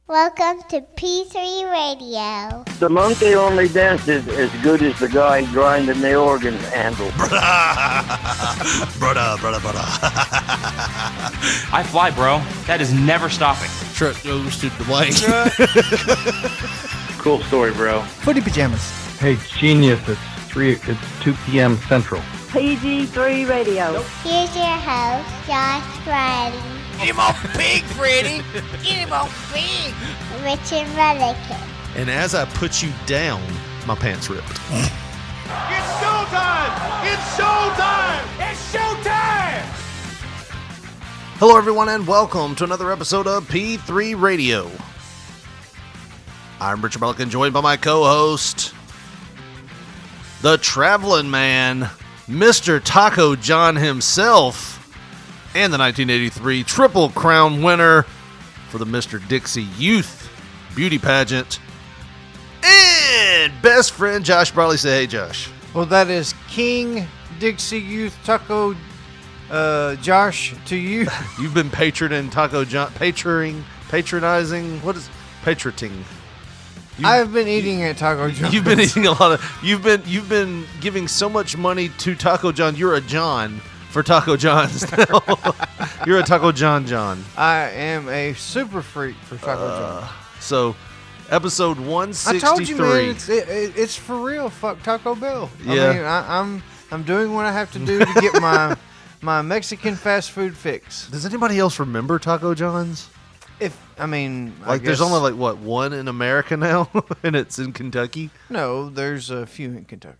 Welcome to P3 Radio. The monkey only dances as good as the guy grinding the organ handle. Brother. I fly, bro. That is never stopping. Truck goes to Dwayne. Cool story, bro. Footy pajamas. Hey, genius, it's 2 p.m. Central. PG3 Radio. Here's your host, Josh Friday, Get him off big, Freddy. Get him on big. Richard Mullican. And as I put you down, my pants ripped. It's showtime! It's showtime! It's showtime! Hello, everyone, and welcome to another episode of P3 Radio. I'm Richard Mullican, joined by my co-host, the traveling man, Mr. Taco John himself, and the 1983 Triple Crown winner for the Mr. Dixie Youth Beauty Pageant, and best friend Josh Bradley. Say hey, Josh. Well, that is King Dixie Youth Taco Josh to you. You've been patronizing Taco John, patronizing. What is patroting? I've been eating at Taco John's. You've been eating a lot of. You've been giving so much money to Taco John. You're a John for Taco John's now. You're a Taco John. I am a super freak for Taco John. So, episode 163. I told you, man, it's for real. Fuck Taco Bell. Yeah. I mean, I'm doing what I have to do to get my Mexican fast food fix. Does anybody else remember Taco John's? There's only like what, one in America now, and it's in Kentucky. No, there's a few in Kentucky,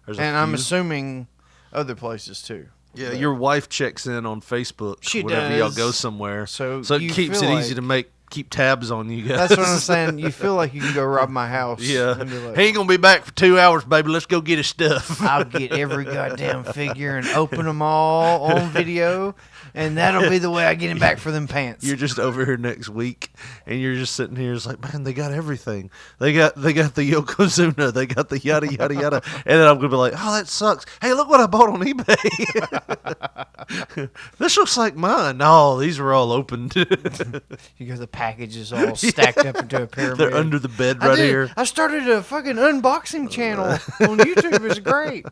and I'm assuming other places too. Yeah, But your wife checks in on Facebook She whenever y'all does. go somewhere, So it you keeps feel it easy like- to keep tabs on you guys. That's what I'm saying. You feel like you can go rob my house. Yeah, and be like, he ain't gonna be back for 2 hours, baby. Let's go get his stuff. I'll get every goddamn figure and open them all on video, and that'll be the way I get him back for them pants. You're just over here next week, and you're just sitting here. It's like, man, they got everything. They got the Yokozuna. They got the yada yada yada. And then I'm gonna be like, oh, that sucks. Hey, look what I bought on eBay. This looks like mine. No, these were all opened. You got the packages all stacked up into a pyramid. They're under the bed right here. I started a fucking unboxing channel on YouTube. It's great.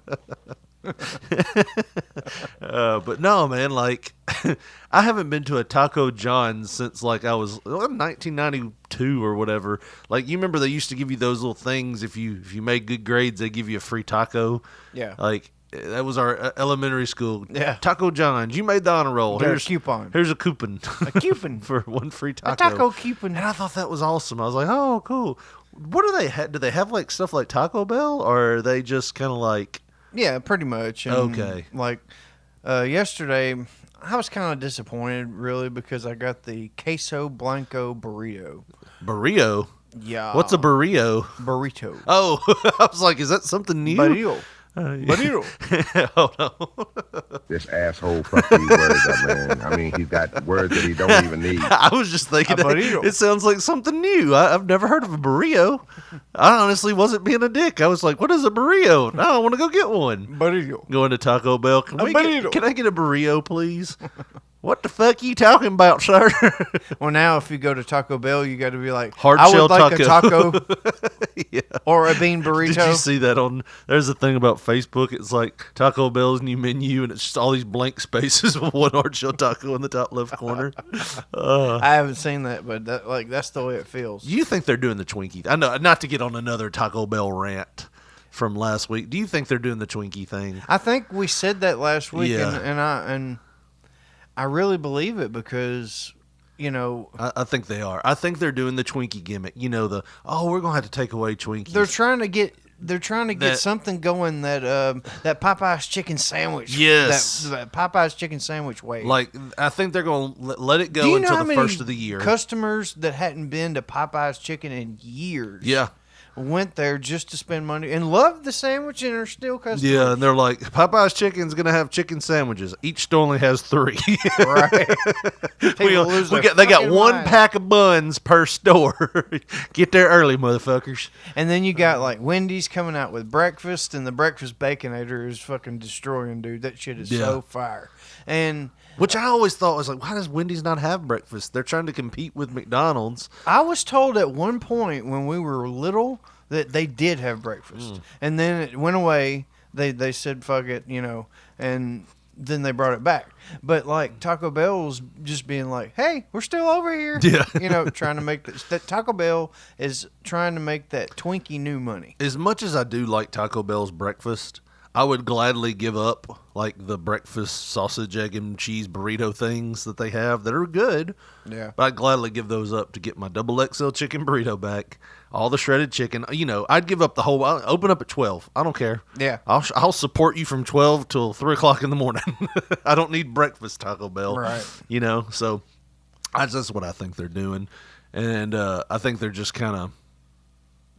But no, man, like I haven't been to a Taco John's since like I was 1992 or whatever. Like, you remember they used to give you those little things if you made good grades, they give you a free taco. Yeah. Like, that was our elementary school. Yeah. Taco John's. You made the honor roll. Got a Here's coupon. Here's a coupon. A coupon. for one free taco. A taco coupon. And I thought that was awesome. I was like, oh, cool. What do they have? Do they have like stuff like Taco Bell, or are they just kind of like? Yeah, pretty much. And Okay. Like yesterday, I was kind of disappointed, really, because I got the Queso Blanco burrito. Burrito? Yeah. What's a burrito? Burrito. Oh, I was like, is that something new? Burrito. Burrito. Oh, no. This asshole fuck these words up, man. I mean, he's got words that he don't even need. I was just thinking, A burrito. it sounds like something new. I've never heard of a burrito. I honestly wasn't being a dick. I was like, what is a burrito? I want to go get one. Burrito. Going to Taco Bell. Can burrito. I get a burrito, please? What the fuck are you talking about, sir? Well, now if you go to Taco Bell, you got to be like, Hard I shell would like taco. a taco Yeah. or a bean burrito. Did you see that on? There's a thing about Facebook. It's like Taco Bell's new menu, and it's just all these blank spaces with one hard shell taco in the top left corner. I haven't seen that, but that's the way it feels. Do you think they're doing the Twinkie? I know, not to get on another Taco Bell rant from last week. Do you think they're doing the Twinkie thing? I think we said that last week, Yeah. and I really believe it because, you know, I think they are. I think they're doing the Twinkie gimmick. You know, we're gonna have to take away Twinkies. they're trying to get something going that Popeye's chicken sandwich. Yes. that Popeye's chicken sandwich way. Like, I think they're gonna let it Do go you know until how the many first of the year. customers that hadn't been to Popeye's chicken in years? Yeah. went there just to spend money and loved the sandwich and are still customers. Yeah, and they're like, Popeye's Chicken's going to have chicken sandwiches. Each store only has 3. Right. They got one pack of buns per store. Get there early, motherfuckers. And then you got like Wendy's coming out with breakfast, and the breakfast Baconator is fucking destroying, dude. That shit is so fire. And which I always thought was like, why does Wendy's not have breakfast? They're trying to compete with McDonald's. I was told at one point when we were little that they did have breakfast, and then it went away. They said fuck it, and then they brought it back. But like Taco Bell's just being like, hey, we're still over here. Yeah. Trying to make that Taco Bell is trying to make that Twinkie new money. As much as I do like Taco Bell's breakfast, I would gladly give up like the breakfast sausage, egg, and cheese burrito things that they have that are good. Yeah. But I'd gladly give those up to get my double XL chicken burrito back, all the shredded chicken. I'd give up the whole. I'll open up at 12. I don't care. Yeah. I'll support you from 12 till 3 o'clock in the morning. I don't need breakfast Taco Bell. Right. So that's what I think they're doing, and I think they're just kind of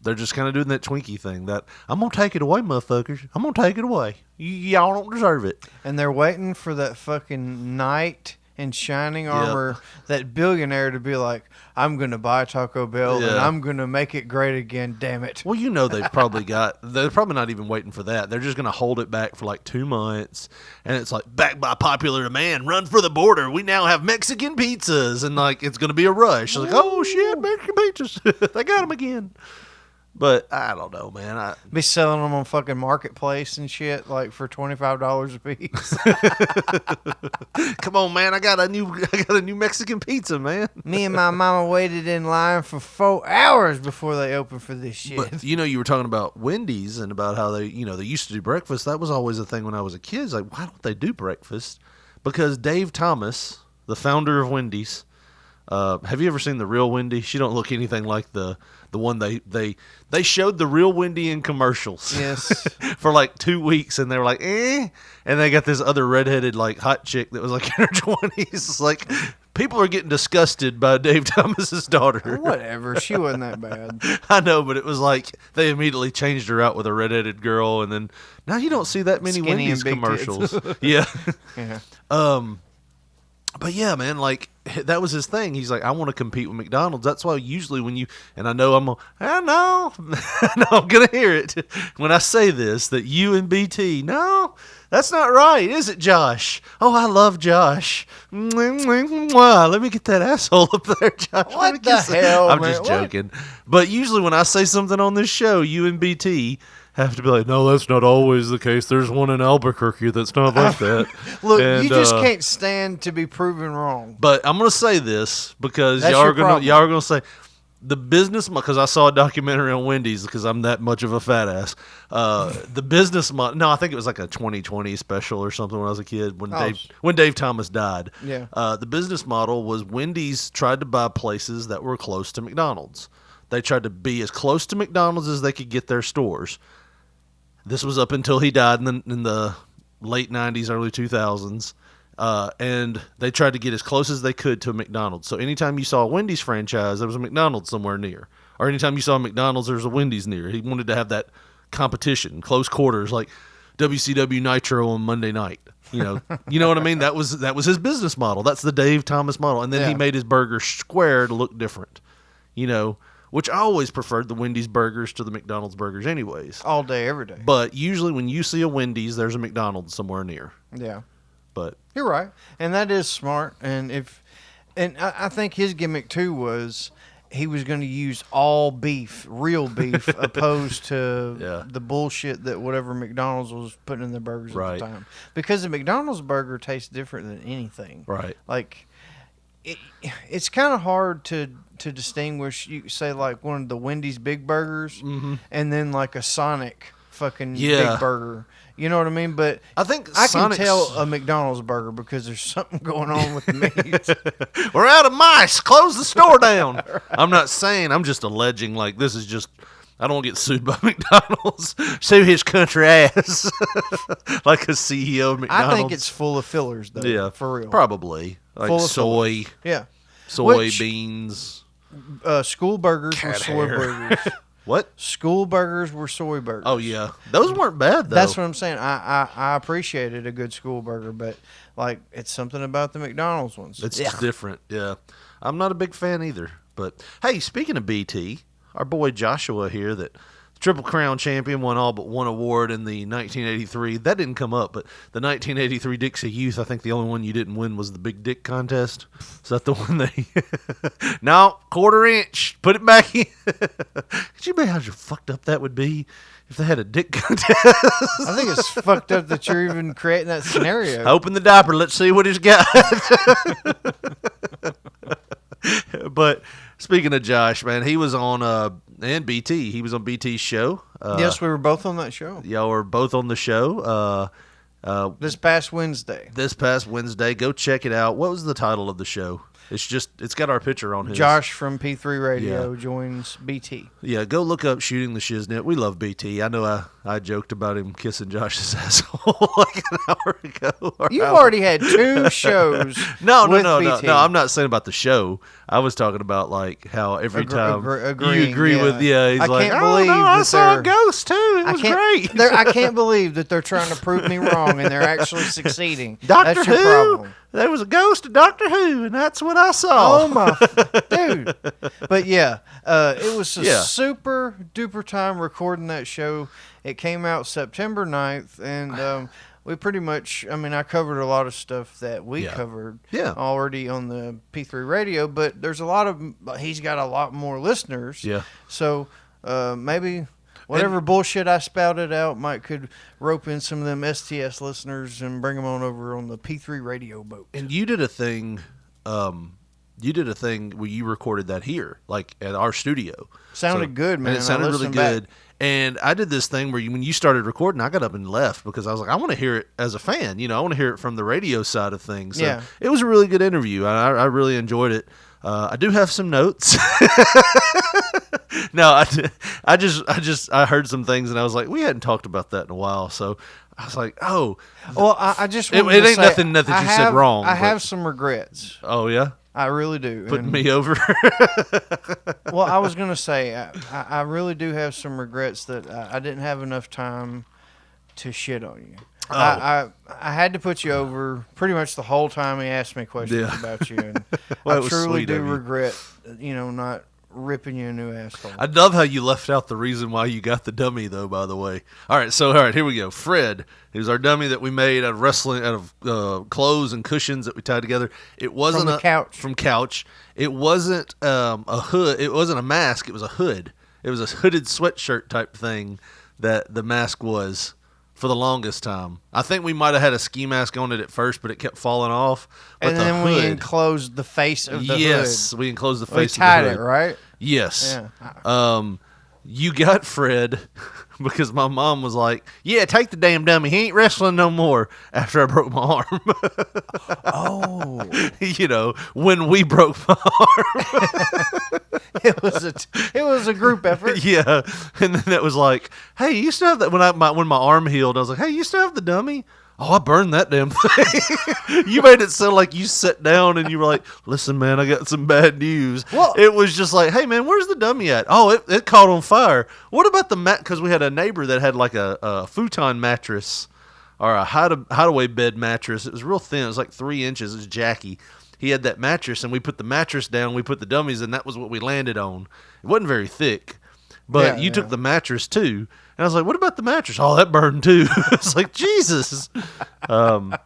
doing that Twinkie thing that I'm going to take it away, motherfuckers. I'm going to take it away. Y'all don't deserve it. And they're waiting for that fucking knight in shining armor, that billionaire to be like, I'm going to buy Taco Bell and I'm going to make it great again, damn it. Well, they're probably not even waiting for that. They're just going to hold it back for like 2 months. And it's like, backed by popular demand, run for the border. We now have Mexican pizzas. And like, it's going to be a rush. It's like, oh shit, Mexican pizzas. They got them again. But I don't know, man. Be selling them on fucking Marketplace and shit, like for $25 a piece. Come on, man! I got a new Mexican pizza, man. Me and my mama waited in line for 4 hours before they opened for this shit. But you were talking about Wendy's and about how they used to do breakfast. That was always a thing when I was a kid. It's like, why don't they do breakfast? Because Dave Thomas, the founder of Wendy's, have you ever seen the real Wendy? She don't look anything like the one they showed the real Wendy in commercials. Yes. For like 2 weeks, and they were like, and they got this other redheaded like hot chick that was like in her 20s. It's like, people are getting disgusted by Dave Thomas's daughter. Whatever, she wasn't that bad. I know, but it was like they immediately changed her out with a redheaded girl, and then now you don't see that many Skinny Wendy's and big commercials. tits. Yeah. Yeah. But yeah, man, like that was his thing. He's like, I want to compete with McDonald's. That's why usually I know I'm gonna hear it when I say this, that you and BT, no, that's not right, is it, Josh? Oh, I love Josh. Let me get that asshole up there, Josh. What the hell, I'm man? just joking. But usually when I say something on this show, you and BT have to be like, no, that's not always the case. There's one in Albuquerque that's not like that. Look, and, you just can't stand to be proven wrong. But I'm going to say this because That's y'all are your going to say the business, because I saw a documentary on Wendy's because I'm that much of a fat ass. The business model, no, I think it was like a 2020 special or something when I was a kid when Dave Thomas died. Yeah. The business model was Wendy's tried to buy places that were close to McDonald's. They tried to be as close to McDonald's as they could get their stores. This was up until he died in the late 90s, early 2000s. And they tried to get as close as they could to a McDonald's. So anytime you saw a Wendy's franchise, there was a McDonald's somewhere near. Or anytime you saw a McDonald's, there was a Wendy's near. He wanted to have that competition, close quarters, like WCW Nitro on Monday night. You know what I mean? That was his business model. That's the Dave Thomas model. And then he made his burger square to look different. Which I always preferred the Wendy's burgers to the McDonald's burgers anyways. All day, every day. But usually when you see a Wendy's, there's a McDonald's somewhere near. Yeah. But you're right. And that is smart. And I think his gimmick too was he was going to use all beef, real beef, opposed to the bullshit that whatever McDonald's was putting in thetheir burgers at the time. Because the McDonald's burger tastes different than anything. Right. Like, it's kind of hard to distinguish, you say, like one of the Wendy's big burgers and then like a Sonic fucking big burger. You know what I mean? But I think I can tell a McDonald's burger because there's something going on with the meat. We're out of mice. Close the store down. Right. I'm not saying. I'm just alleging. Like, this is just. I don't want to get sued by McDonald's. Sue his country ass. Like a CEO of McDonald's. I think it's full of fillers, though. Yeah, for real. Probably. Like full soy. Yeah. Soybeans. School burgers cat or soy hair. burgers. What? School burgers were soy burgers. Oh yeah, those weren't bad though. That's what I'm saying. I appreciated a good school burger, but like it's something about the McDonald's ones. It's just different. Yeah, I'm not a big fan either. But hey, speaking of BT, our boy Joshua here, that Triple Crown champion, won all but one award in the 1983. That didn't come up, but the 1983 Dixie Youth, I think the only one you didn't win was the Big Dick contest. Is that the one they... No, quarter inch. Put it back in. Could you imagine how fucked up that would be if they had a dick contest? I think it's fucked up that you're even creating that scenario. Open the diaper. Let's see what he's got. But speaking of Josh, man, he was on... and BT. He was on BT's show. Yes, we were both on that show. Y'all were both on the show. This past Wednesday. Go check it out. What was the title of the show? It's got our picture on his. Josh from P3 Radio joins BT. Yeah, go look up Shooting the Shiznit. We love BT. I know I joked about him kissing Josh's asshole like an hour ago. You've already had 2 shows. No, BT. no. I'm not saying about the show. I was talking about like how every time you agree with, he's I like, can't believe I saw a ghost too. It was great. I can't believe that they're trying to prove me wrong and they're actually succeeding. Doctor That's your Who. problem. There was a ghost of Doctor Who, and that's what I saw. Oh my, dude! But yeah, it was a super duper time recording that show. It came out September 9th, and we pretty much, I covered a lot of stuff that we covered already on the P3 Radio, but there's he's got a lot more listeners. Yeah. So maybe whatever bullshit I spouted out could rope in some of them STS listeners and bring them on over on the P3 Radio boat. And you did a thing. You did a thing where you recorded that here, like at our studio. Sounded good, man. And it sounded really good. And I did this thing where when you started recording, I got up and left because I was like, I want to hear it as a fan. I want to hear it from the radio side of things. So it was a really good interview. I really enjoyed it. I do have some notes. No, I heard some things and I was like, we hadn't talked about that in a while. So I was like, oh. Well, I just it ain't nothing that you said wrong. I have some regrets. Oh, yeah? I really do. Putting me over? Well, I was going to say, I really do have some regrets that I didn't have enough time to shit on you. Oh. I had to put you over pretty much the whole time he asked me questions about you. And well, I truly do regret, not ripping you a new asshole. I love how you left out the reason why you got the dummy, though, by the way. All right, here we go. Fred, who's our dummy that we made out of clothes and cushions that we tied together. It wasn't from couch. It wasn't a hood. It wasn't a mask. It was a hood. It was a hooded sweatshirt type thing that the mask was for the longest time. I think we might have had a ski mask on it at first, but it kept falling off. But and then we enclosed the face of the hood. Yes, we enclosed the face of the hood. We tied it, right? Yes. Yeah. You got Fred because my mom was like, yeah, take the damn dummy. He ain't wrestling no more after I broke my arm. Oh. When we broke my arm. It was a group effort. Yeah. And then it was like, hey, you still have that? When my arm healed, I was like, hey, you still have the dummy? Oh, I burned that damn thing. You made it sound like you sat down and you were like, listen, man, I got some bad news. Well, it was just like, hey, man, where's the dummy at? Oh, it caught on fire. What about the mat? Because we had a neighbor that had like a futon mattress or a hideaway bed mattress. It was real thin. It was like 3 inches. It was Jackie. He had that mattress, and we put the mattress down. We put the dummies, and that was what we landed on. It wasn't very thick. But you took the mattress, too. And I was like, what about the mattress? Oh, that burned, too. It's like, Jesus. The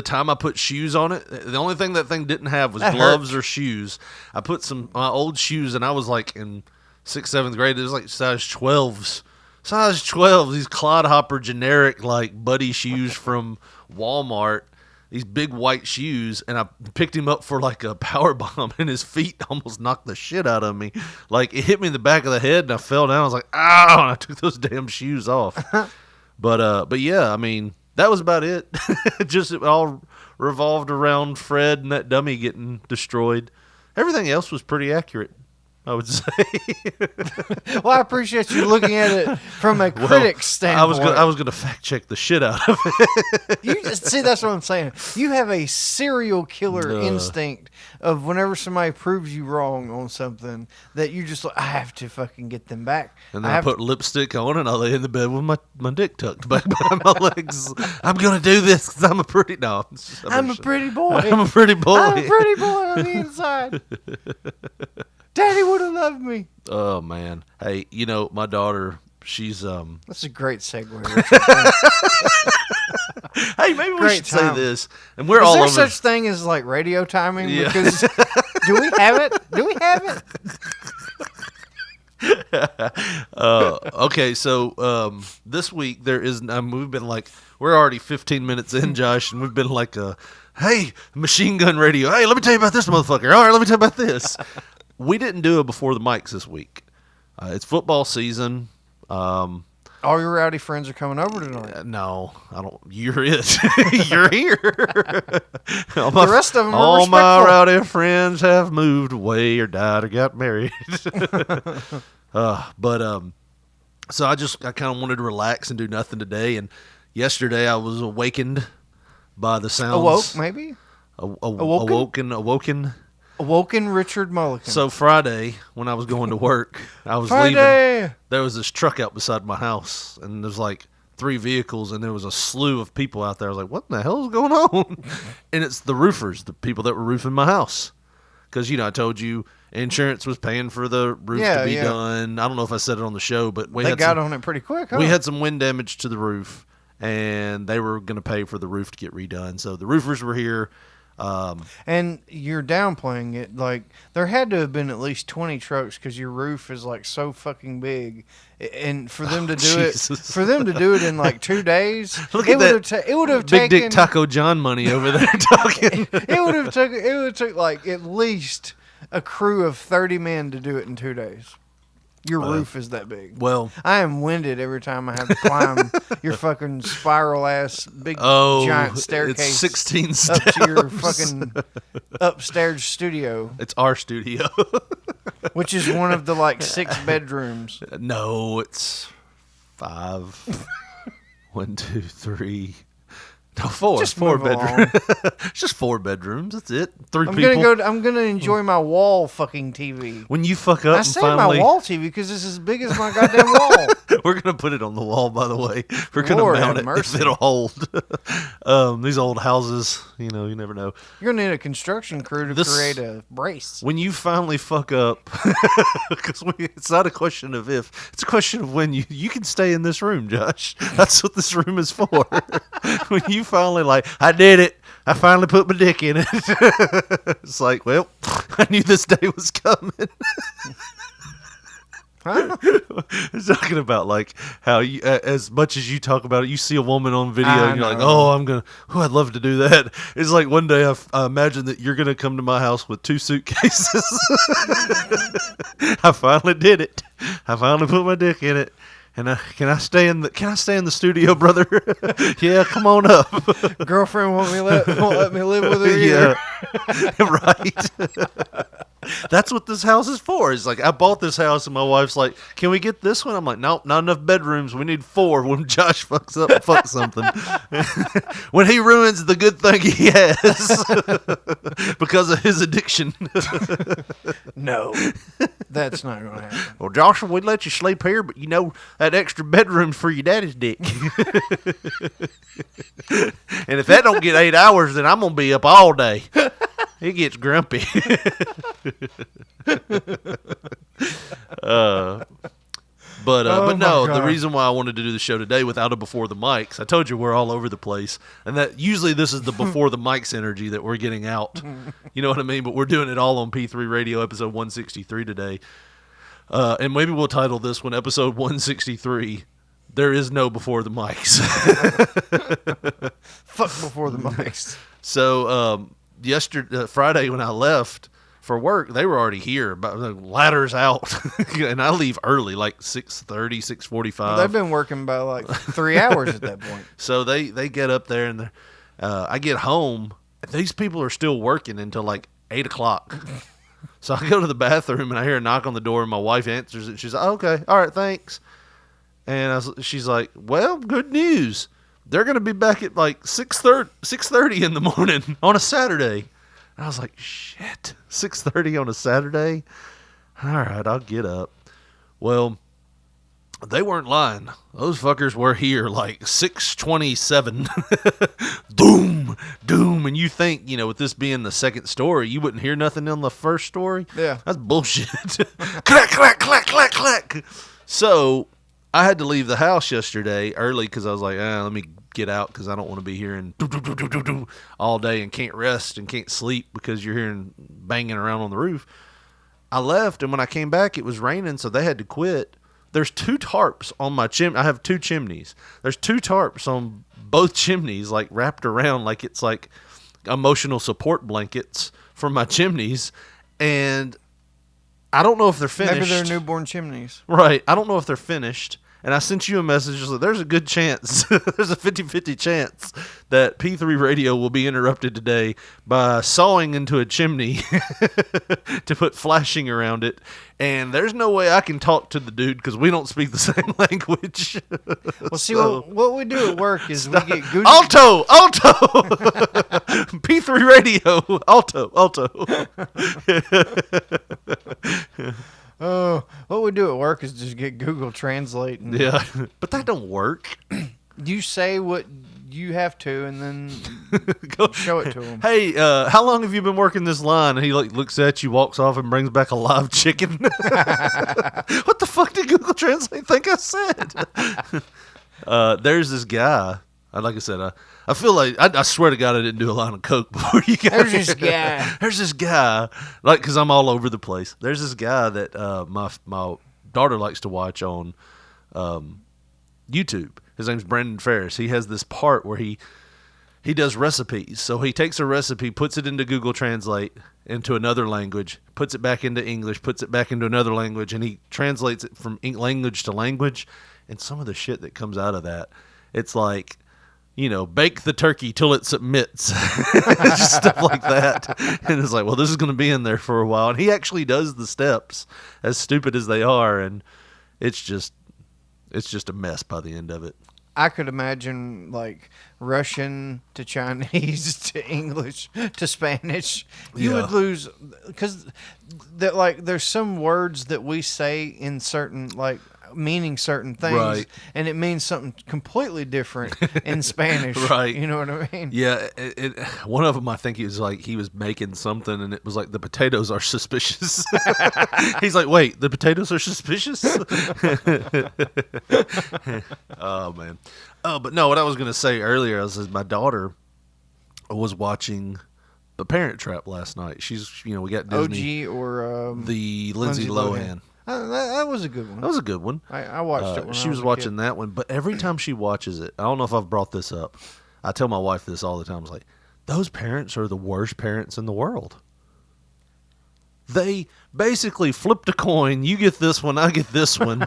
time I put shoes on it, the only thing that thing didn't have was gloves or shoes. I put my old shoes, and I was like in 6th, 7th grade. It was like size 12s. Size 12, these clodhopper generic like buddy shoes from Walmart. These big white shoes, and I picked him up for like a power bomb, and his feet almost knocked the shit out of me. Like, it hit me in the back of the head, and I fell down. I was like, ow, and I took those damn shoes off. But yeah, I mean, that was about it. It all revolved around Fred and that dummy getting destroyed. Everything else was pretty accurate. I would say. Well, I appreciate you looking at it from a critic's standpoint. I was gonna fact check the shit out of it. You just, see, that's what I'm saying. You have a serial killer instinct of whenever somebody proves you wrong on something that you just like, I have to fucking get them back. And then I put lipstick on and I lay in the bed with my dick tucked back behind my legs. I'm gonna do this because I'm a pretty I'm a pretty boy. I'm a pretty boy. I'm a pretty boy on the inside. Daddy would have loved me. Oh man. Hey, my daughter, she's That's a great segue. Hey, maybe we should say this. And Is there such thing as like radio timing? Yeah. Because do we have it? Do we have it? Okay, so this week we've been like, we're already 15 minutes in, Josh, and we've been like, hey, machine gun radio. Hey, let me tell you about this motherfucker. All right, let me tell you about this. We didn't do it before the mics this week. It's football season. All your rowdy friends are coming over tonight. No, I don't. You're it. You're here. The rest of them are all respectful. my rowdy friends have moved away or died or got married. So I kind of wanted to relax and do nothing today. And yesterday I was awakened by the sounds. Maybe? Awoken. Awoken Richard Mulligan. So Friday, when I was going to work, I was leaving. There was this truck out beside my house, and there's like 3 vehicles, and there was a slew of people out there. I was like, what the hell is going on? And it's the roofers, the people that were roofing my house. Because, I told you insurance was paying for the roof to be done. I don't know if I said it on the show, but they got on it pretty quick, huh? We had some wind damage to the roof, and they were going to pay for the roof to get redone. So the roofers were here. And you're downplaying it. Like, there had to have been at least 20 trucks because your roof is like so fucking big, and for them to do it in like 2 days, it would have taken Big Dick Taco John money over there talking. it would have took like at least a crew of 30 men to do it in 2 days. Your roof is that big. Well, I am winded every time I have to climb your fucking spiral ass big giant staircase. It's 16 up steps to your fucking upstairs studio. It's our studio, which is one of the like 6 bedrooms. No, it's 5. 1, 2, 3. No, 4. Just 4 move bedrooms. It's just 4 bedrooms. That's it. 3 I'm people. I'm gonna enjoy my wall fucking TV. When you fuck up, I say my wall TV because it's as big as my goddamn wall. We're gonna put it on the wall. By the way, we're gonna mount it if it'll hold. These old houses, you never know. You're gonna need a construction crew to create a brace. When you finally fuck up, because it's not a question of if, it's a question of when. You can stay in this room, Josh. That's what this room is for. When you finally I did it. I finally put my dick in it. It's like, well, I knew this day was coming. Huh? It's talking about how you, as much as you talk about it, you see a woman on video and you're like, oh, I'd love to do that. It's like one day I imagine that you're going to come to my house with 2 suitcases. I finally did it. I finally put my dick in it. And can I stay in the studio, brother? Yeah, come on up. Girlfriend won't let me live with her either. Yeah, right. That's what this house is for. It's like I bought this house and my wife's like, "Can we get this one?" I'm like, "Nope, not enough bedrooms. We need 4 when Josh fucks up, fuck something. When he ruins the good thing he has because of his addiction." No, that's not going to happen. Well, Josh, we'd let you sleep here, but that extra bedroom's for your daddy's dick. And if that don't get 8 hours, then I'm gonna be up all day. He gets grumpy. But no, the reason why I wanted to do the show today without a before the mics, I told you we're all over the place, and that usually this is the before the mics energy that we're getting out. You know what I mean? But we're doing it all on P3 Radio, episode 163 today, and maybe we'll title this one episode 163. There is no before the mics. Fuck before the mics. So Friday when I left for work, they were already here, but ladders out, and I leave early, like 6:30, 6:45. Well, they've been working by like 3 hours at that point. So they get up there, and I get home. These people are still working until like 8 o'clock. So I go to the bathroom and I hear a knock on the door and my wife answers it. She's like, okay, all right, thanks. And she's like, well, good news. They're going to be back at like 6:30 in the morning on a Saturday. And I was like, shit, 6:30 on a Saturday? All right, I'll get up. Well, they weren't lying. Those fuckers were here like 6:27. Doom. And you think, with this being the second story, you wouldn't hear nothing in the first story? Yeah. That's bullshit. Clack, clack, clack, clack, clack. So I had to leave the house yesterday early because I was like, let me get out because I don't want to be hearing all day and can't rest and can't sleep because you're hearing banging around on the roof. I left, and when I came back, it was raining, so they had to quit. There's 2 tarps on my chimney. I have 2 chimneys. There's 2 tarps on both chimneys, like wrapped around like it's like emotional support blankets for my chimneys. And I don't know if they're finished. Maybe they're newborn chimneys. Right. I don't know if they're finished. And I sent you a message. Like, there's a good chance, there's a 50-50 chance that P3 Radio will be interrupted today by sawing into a chimney to put flashing around it. And there's no way I can talk to the dude because we don't speak the same language. Well, see, what we do at work is we get Google. Alto! P3 Radio! Alto! What we do at work is just get Google Translate. And yeah, but that don't work. You say what you have to, and then show it to them. Hey, how long have you been working this line? And he looks at you, walks off, and brings back a live chicken. What the fuck did Google Translate think I said? There's this guy. Like I said, I feel like I swear to God I didn't do a line of coke before you got There's here. this guy. There's this guy, like, because I'm all over the place. There's this guy that my daughter likes to watch on YouTube. His name's Brandon Ferris. He has this part where he does recipes. So he takes a recipe, puts it into Google Translate into another language, puts it back into English, puts it back into another language, and he translates it from language to language. And some of the shit that comes out of that, it's like, bake the turkey till it submits. Just stuff like that. And it's like, well, this is going to be in there for a while. And he actually does the steps, as stupid as they are. And it's just a mess by the end of it. I could imagine like Russian to Chinese to English to Spanish. You would lose because there's some words that we say in certain meaning certain things, right, and it means something completely different in Spanish. Right. You know what I mean? Yeah. One of them, I think, he was making something, and it was like, the potatoes are suspicious. He's like, wait, the potatoes are suspicious? Oh, man. Oh, but no, what I was going to say earlier is my daughter was watching The Parent Trap last night. She's, we got Disney. OG or the Lindsay Lohan. That was a good one. That was a good one. I watched it when she was watching that one, but every time she watches it, I don't know if I've brought this up. I tell my wife this all the time. I was like, those parents are the worst parents in the world. They basically flipped a coin. You get this one, I get this one.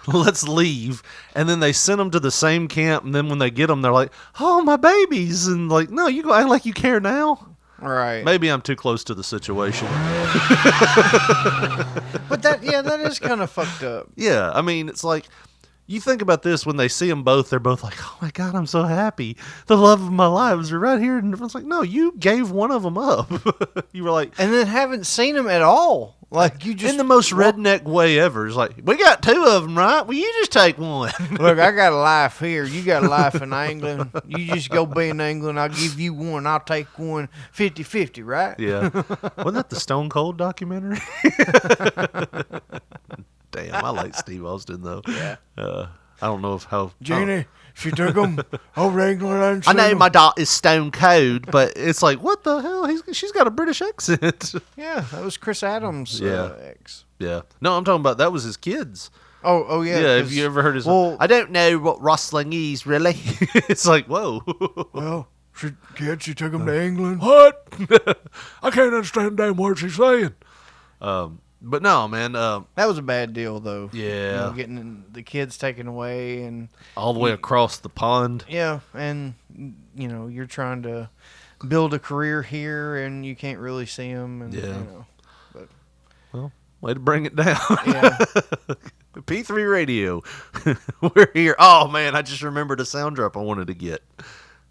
Let's leave. And then they send them to the same camp, and then when they get them, they're like, oh, my babies. And like, no, you go act like you care now. Right. Maybe I'm too close to the situation. But that is kind of fucked up. Yeah, I mean, it's like, you think about this, when they see them both, they're both like, oh my God, I'm so happy. The love of my lives are right here. And it's like, no, you gave one of them up. You were like... And then haven't seen them at all. Like, you just... In the most redneck way ever. It's like, we got 2 of them, right? Well, you just take one. Look, I got a life here. You got a life in England. You just go be in England. I'll give you one. I'll take one 50-50, right? Yeah. Wasn't that the Stone Cold documentary? Damn, I like Steve Austin, though. Yeah. I don't know how... Jeannie, she took him over England and I know my dog is Stone Cold, but it's like, what the hell? She's got a British accent. Yeah, that was Chris Adams' ex. Yeah. No, I'm talking about that was his kids. Oh yeah. Yeah, have you ever heard his... Well, I don't know what rustling is, really. It's like, whoa. Well, she took him to England. What? I can't understand damn words she's saying. But no, man. That was a bad deal, though. Yeah. Getting the kids taken away and... All the way across the pond. Yeah, and, you're trying to build a career here, and you can't really see them. And, Way to bring it down. Yeah. P3 Radio. We're here. Oh, man, I just remembered a sound drop I wanted to get.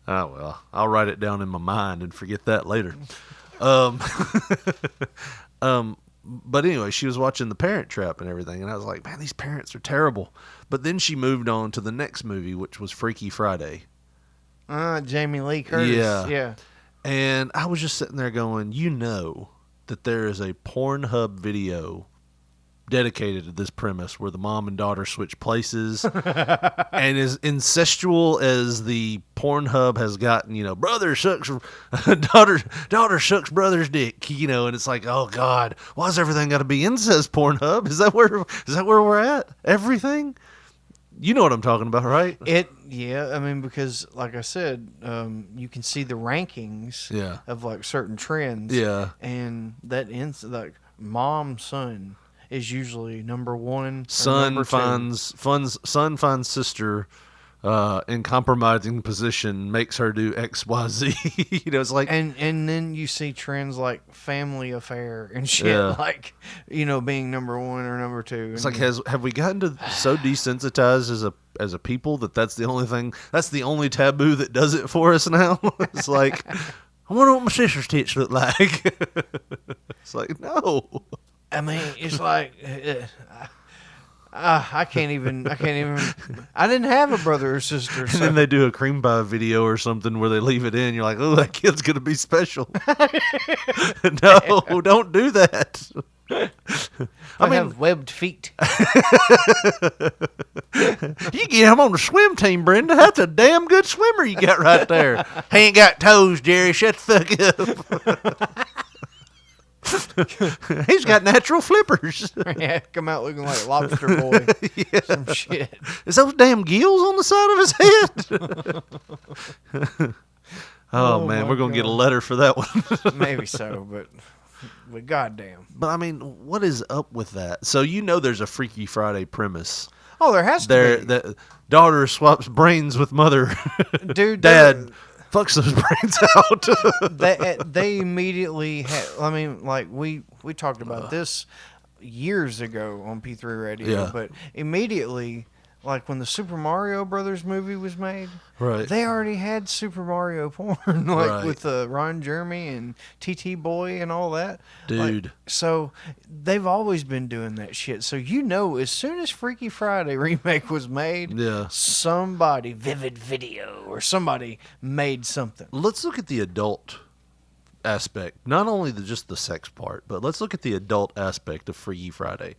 Oh, well, I'll write it down in my mind and forget that later. But anyway, she was watching The Parent Trap and everything, and I was like, man, these parents are terrible. But then she moved on to the next movie, which was Freaky Friday. Jamie Lee Curtis. Yeah. And I was just sitting there going, you know that there is a Pornhub video dedicated to this premise where the mom and daughter switch places and as incestual as the Pornhub has gotten, you know, brother sucks daughter sucks brother's dick, you know, and it's like, oh God, why's everything got to be incest Pornhub? Is that where we're at? Everything? You know what I'm talking about, right? Yeah, I mean, because like I said, you can see the rankings of like certain trends. Yeah. And that like mom, son is usually number one. Son finds sister in compromising position, makes her do XYZ. You know, it's like and then you see trends like family affair and shit, like, you know, being number one or number two. It's like have we gotten to so desensitized as a people that's the only taboo that does it for us now? It's like, I wonder what my sister's tits look like. It's like, no. I mean, it's like I can't even. I didn't have a brother or sister. And then they do a cream pie video or something where they leave it in. You're like, oh, that kid's gonna be special. No, don't do that. I have webbed feet. You get him on the swim team, Brenda. That's a damn good swimmer you got right there. He ain't got toes, Jerry. Shut the fuck up. He's got natural flippers. Yeah, come out looking like Lobster Boy. Some shit. Is those damn gills on the side of his head? Oh man, we're gonna get a letter for that one. Maybe so, but goddamn. But I mean, what is up with that? So you know, there's a Freaky Friday premise. Oh, there has to be. The daughter swaps brains with mother. Dude, dad fucks those brains out. They immediately had, I mean, like we talked about this years ago on P3 Radio, but immediately, like when the Super Mario Brothers movie was made, they already had Super Mario porn, like with Ron Jeremy and TT Boy and all that. Dude. Like, so they've always been doing that shit. So you know, as soon as Freaky Friday remake was made, somebody, Vivid Video or somebody made something. Let's look at the adult aspect, not only just the sex part, but let's look at the adult aspect of Freaky Friday.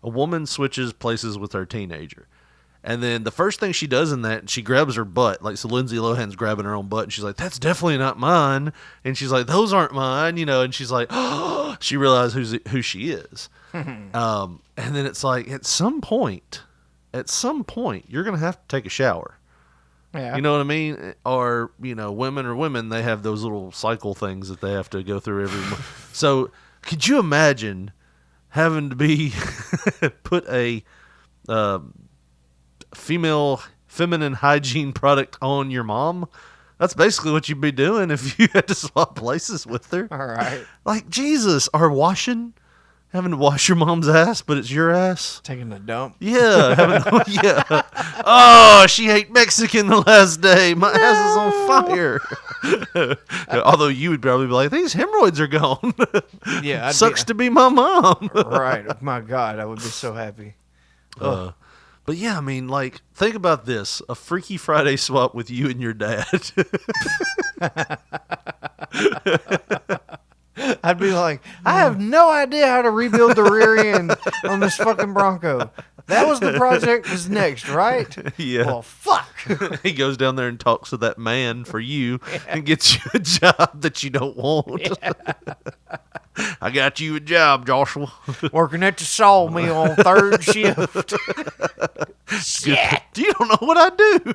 A woman switches places with her teenager. And then the first thing she does in that, she grabs her butt. Like, so Lindsay Lohan's grabbing her own butt, and she's like, that's definitely not mine. And she's like, those aren't mine, you know. And she's like, oh, she realizes who she is. And then it's like, at some point, you're going to have to take a shower. Yeah. You know what I mean? Or, you know, women, they have those little cycle things that they have to go through every month. So could you imagine having to be put a feminine hygiene product on your mom? That's basically what you'd be doing if you had to swap places with her. All right. Like, Jesus, or having to wash your mom's ass, but it's your ass. Taking a dump. Yeah. Oh, she ate Mexican the last day. My ass is on fire. Although you would probably be like, these hemorrhoids are gone. Yeah. Sucks to be my mom. Right. My God, I would be so happy. But yeah, I mean, like, think about this. A Freaky Friday swap with you and your dad. I'd be like, I have no idea how to rebuild the rear end on this fucking Bronco. That was the project was next, right? Yeah. Well, fuck. He goes down there and talks to that man for you and gets you a job that you don't want. Yeah. I got you a job, Joshua. Working at the sawmill on third shift. Shit. You don't know what I do.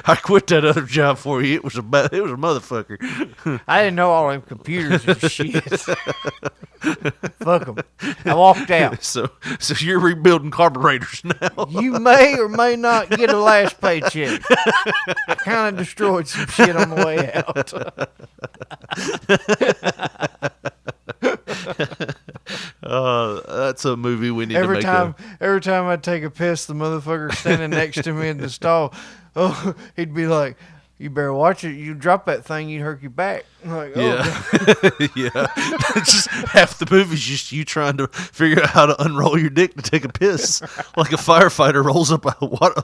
I quit that other job for you. It was a motherfucker. I didn't know all them computers and shit. Fuck them. I walked out. So you're rebuilding carburetors now. You may or may not get a last paycheck. I kind of destroyed some shit on the way out. That's a movie we need every to make. Every time I take a piss, the motherfucker standing next to me in the stall, he'd be like, "You better watch it. You drop that thing, you'd hurt your back." I'm like, Yeah. Just half the movie's just you trying to figure out how to unroll your dick to take a piss, like a firefighter rolls up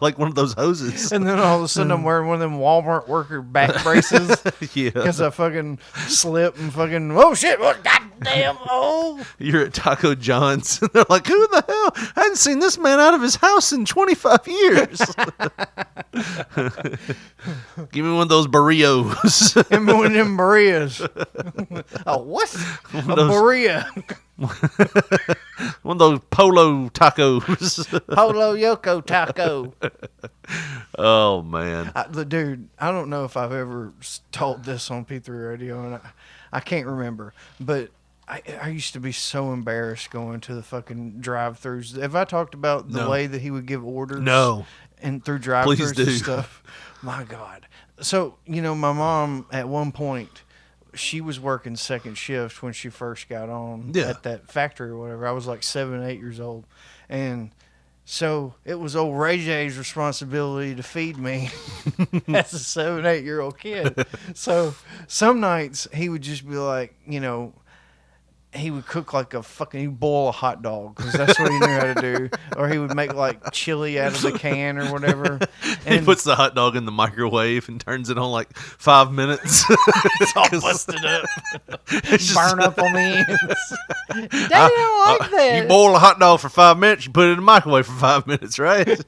like one of those hoses. And then all of a sudden I'm wearing one of them Walmart worker back braces. Yeah. Because I fucking slip and fucking, oh shit, what, goddamn, oh. You're at Taco John's, and they're like, who the hell? I hadn't seen this man out of his house in 25 years. Give me one of those burritos. Give me one of them burritos. Oh, what? A burrito. One of those polo tacos. Polo Yoko taco. Oh, man. Dude, I don't know if I've ever told this on P3 Radio, and I can't remember, but I used to be so embarrassed going to the fucking drive-thrus. Have I talked about the way that he would give orders? No. And through drive-thrus and stuff? My God. So, my mom, at one point, she was working second shift when she first got on at that factory or whatever. I was like 7, 8 years old. And so it was old Ray J's responsibility to feed me as a 7, 8-year-old kid. So some nights he would just be like, he would cook like he'd boil a hot dog because that's what he knew how to do. Or he would make like chili out of the can or whatever. And he puts the hot dog in the microwave and turns it on like 5 minutes. It's all busted up. Burn up on the ends. They don't like that. You boil a hot dog for 5 minutes, you put it in the microwave for 5 minutes, right?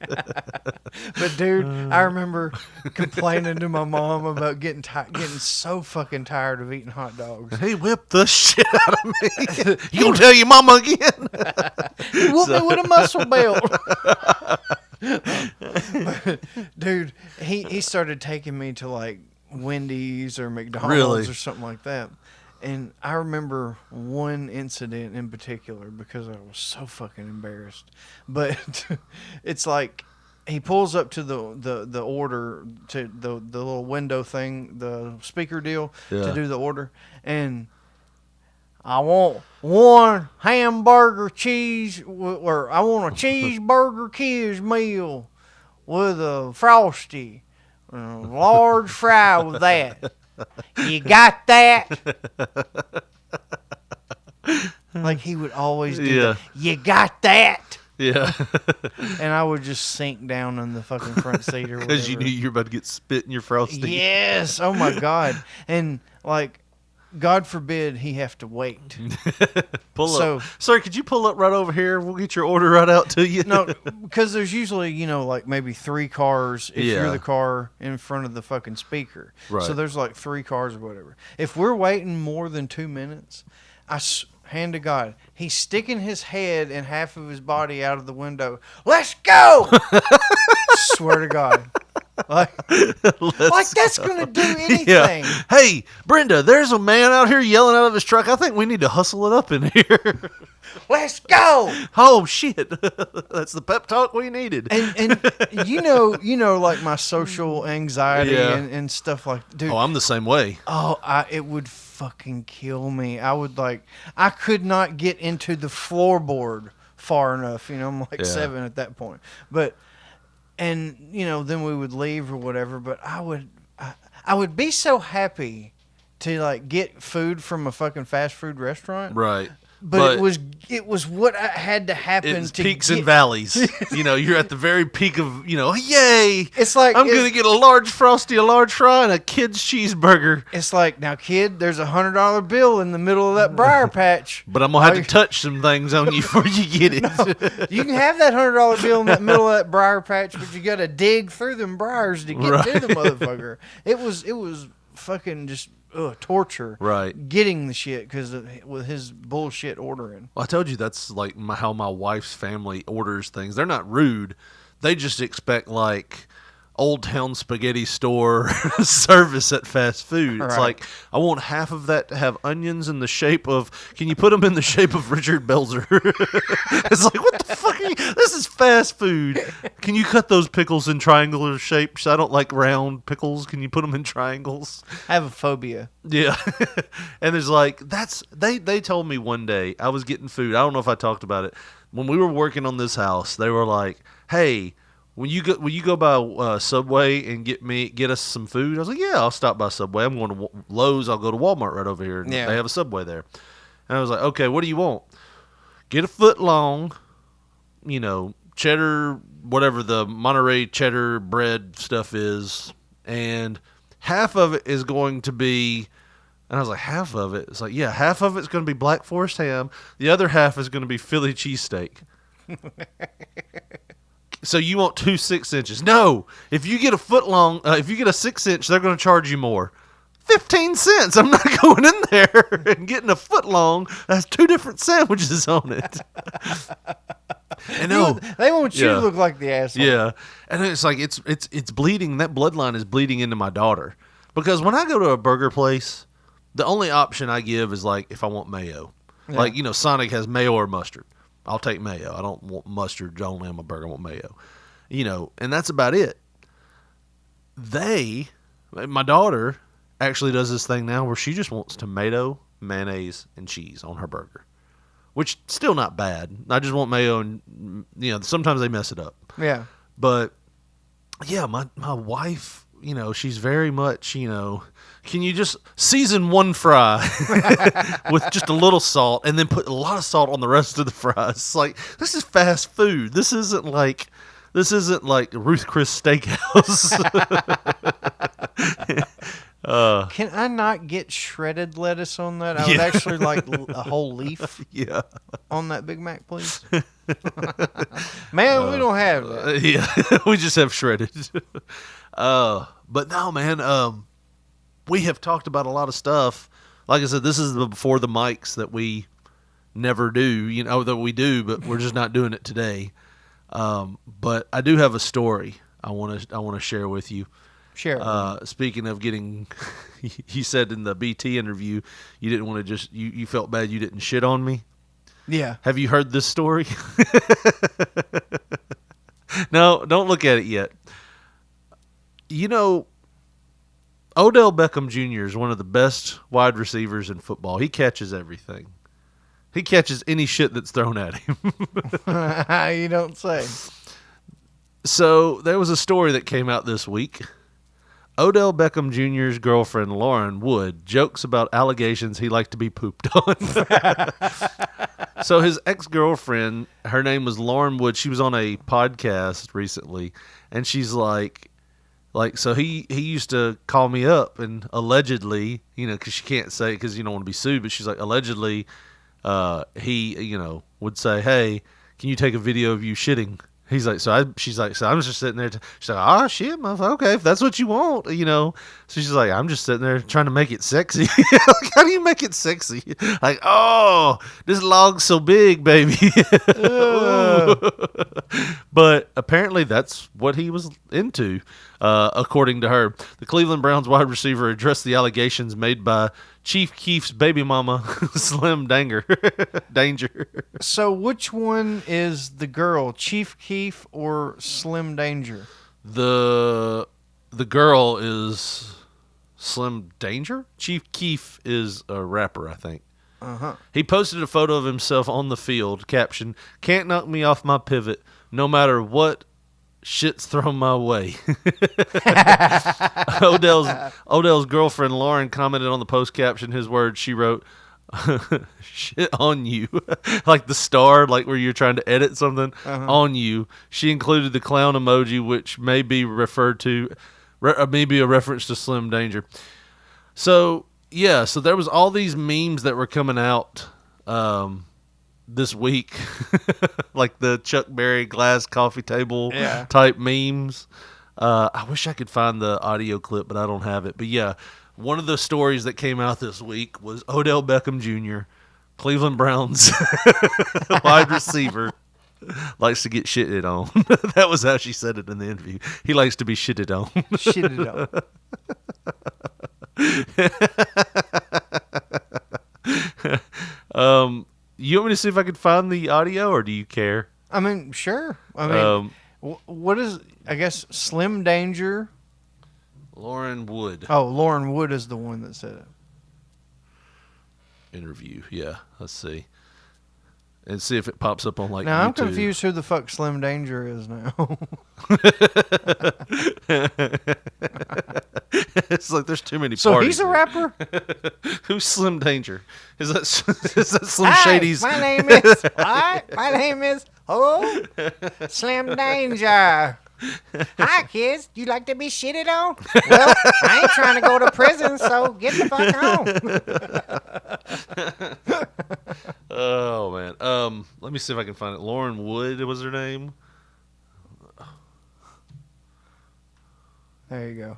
But dude, I remember complaining to my mom about getting so fucking tired of eating hot dogs. He whipped the shit out of me. You gonna tell your mama again? He whooped me with a muscle belt. Dude, he started taking me to like Wendy's or McDonald's or something like that. And I remember one incident in particular because I was so fucking embarrassed. But it's like he pulls up to the order, to the little window thing, the speaker deal to do the order, and I want one hamburger cheese, or I want a cheeseburger kids meal with a Frosty, and a large fry with that. You got that? Like he would always do that. You got that? Yeah. And I would just sink down in the fucking front seat or whatever. Because you knew you were about to get spit in your Frosty. Yes. Oh, my God. And, like, God forbid he have to wait. Pull up. Sir, could you pull up right over here? We'll get your order right out to you. No, because there's usually, like maybe 3 cars if you're the car in front of the fucking speaker. Right. So there's like 3 cars or whatever. If we're waiting more than 2 minutes, hand to God, he's sticking his head and half of his body out of the window. Let's go! Swear to God. Like that's going to do anything. Yeah. Hey, Brenda, there's a man out here yelling out of his truck. I think we need to hustle it up in here. Let's go! Oh, shit. That's the pep talk we needed. And you know, like my social anxiety and stuff like that. Dude, I'm the same way. Oh, it would fucking kill me. I could not get into the floorboard far enough. I'm like 7 at that point. But, and, then we would leave or whatever. But I would be so happy to, like, get food from a fucking fast food restaurant. Right. But it was what had to happen. It's peaks and valleys. You're at the very peak of, yay. It's like I'm going to get a large Frosty, a large fry, and a kid's cheeseburger. It's like, now, kid, there's $100 bill in the middle of that briar patch. But I'm going to have to touch some things on you before you get it. No, you can have that $100 bill in the middle of that briar patch, but you got to dig through them briars to get to the motherfucker. It was fucking just torture. Right. Getting the shit because with his bullshit ordering. Well, I told you that's like how my wife's family orders things. They're not rude. They just expect like Old Town spaghetti store service at fast food. It's Right. like, I want half of that to have onions in the shape of, can you put them in the shape of Richard Belzer? It's like, what the fuck are you, this is fast food. Can you cut those pickles in triangular shapes? I don't like round pickles. Can you put them in triangles? I have a phobia. Yeah. And there's like, they told me one day, I was getting food. I don't know if I talked about it. When we were working on this house, they were like, hey, will you go by Subway and get us some food? I was like, yeah, I'll stop by Subway. I'm going to Lowe's. I'll go to Walmart right over here. And Yeah. They have a Subway there. And I was like, okay, what do you want? Get a foot long, cheddar, whatever the Monterey cheddar bread stuff is, and half of it is going to be, and I was like, half of it? It's like, yeah, half of it's going to be Black Forest ham. The other half is going to be Philly cheesesteak. So you want 2 6-inches? No. If you get a foot long, if you get a 6-inch, they're going to charge you more. 15 cents. I'm not going in there and getting a foot long. That's 2 different sandwiches on it. And no, They want you to look like the asshole. yeah, and it's like it's bleeding. That bloodline is bleeding into my daughter, because when I go to a burger place, the only option I give is like if I want mayo. Yeah. Like, Sonic has mayo or mustard. I'll take mayo. I don't want mustard only on my burger. I want mayo. And that's about it. My daughter actually does this thing now where she just wants tomato, mayonnaise, and cheese on her burger, which still not bad. I just want mayo, and sometimes they mess it up. Yeah. But yeah, my wife, she's very much, can you just season one fry with just a little salt and then put a lot of salt on the rest of the fries? It's like, this is fast food. This isn't like Ruth Chris Steakhouse. Can I not get shredded lettuce on that? I would actually like a whole leaf on that Big Mac, please. Man, we don't have that. Yeah, we just have shredded. But no, man, we have talked about a lot of stuff. Like I said, this is before the mics that we never do, that we do, but we're just not doing it today. But I do have a story I want to share with you. Sure. Speaking of getting, you said in the BT interview, you didn't want to you felt bad you didn't shit on me. Yeah. Have you heard this story? No, don't look at it yet. Odell Beckham Jr. is one of the best wide receivers in football. He catches everything. He catches any shit that's thrown at him. You don't say. So there was a story that came out this week. Odell Beckham Jr.'s girlfriend, Lauren Wood, jokes about allegations he liked to be pooped on. So his ex-girlfriend, her name was Lauren Wood. She was on a podcast recently, and she's like, so he used to call me up and allegedly, because she can't say it because you don't want to be sued, but she's like, allegedly, he, would say, hey, can you take a video of you shitting? He's like, so I'm just sitting there. She's like, oh, shit, motherfucker. Okay, if that's what you want, So she's like, I'm just sitting there trying to make it sexy. Like, how do you make it sexy? Like, oh, this log's so big, baby. But apparently that's what he was into, according to her. The Cleveland Browns wide receiver addressed the allegations made by Chief Keef's baby mama, Slim Danger. So which one is the girl, Chief Keef or Slim Danger? The girl is Slim Danger? Chief Keef is a rapper, I think. Uh-huh. He posted a photo of himself on the field, caption, "Can't knock me off my pivot, no matter what shit's thrown my way." Odell's girlfriend Lauren commented on the post caption. His words, she wrote, "Shit on you," like the star, like where you're trying to edit something on you. She included the clown emoji, which may be referred to, maybe a reference to Slim Danger. So yeah, so there was all these memes that were coming out this week, like the Chuck Berry glass coffee table type memes. I wish I could find the audio clip, but I don't have it. But yeah, one of the stories that came out this week was Odell Beckham Jr., Cleveland Browns wide receiver, likes to get shitted on. That was how she said it in the interview. He likes to be shitted on. Shitted on. You want me to see if I can find the audio, or do you care? I mean, sure. I mean, what is? I guess Slim Danger. Lauren Wood. Oh, Lauren Wood is the one that said it. Interview. Yeah, let's see. And see if it pops up on like now, YouTube. I'm confused who the fuck Slim Danger is now. It's like there's too many so parties. He's a rapper? Who's Slim Danger? Is that Slim Hi, Shady's? My name is what? My name is Slim Danger. Hi, kids. You like to be shitted on? Well, I ain't trying to go to prison, so get the fuck home. Oh man. Let me see if I can find it. Lauren Wood was her name. There you go.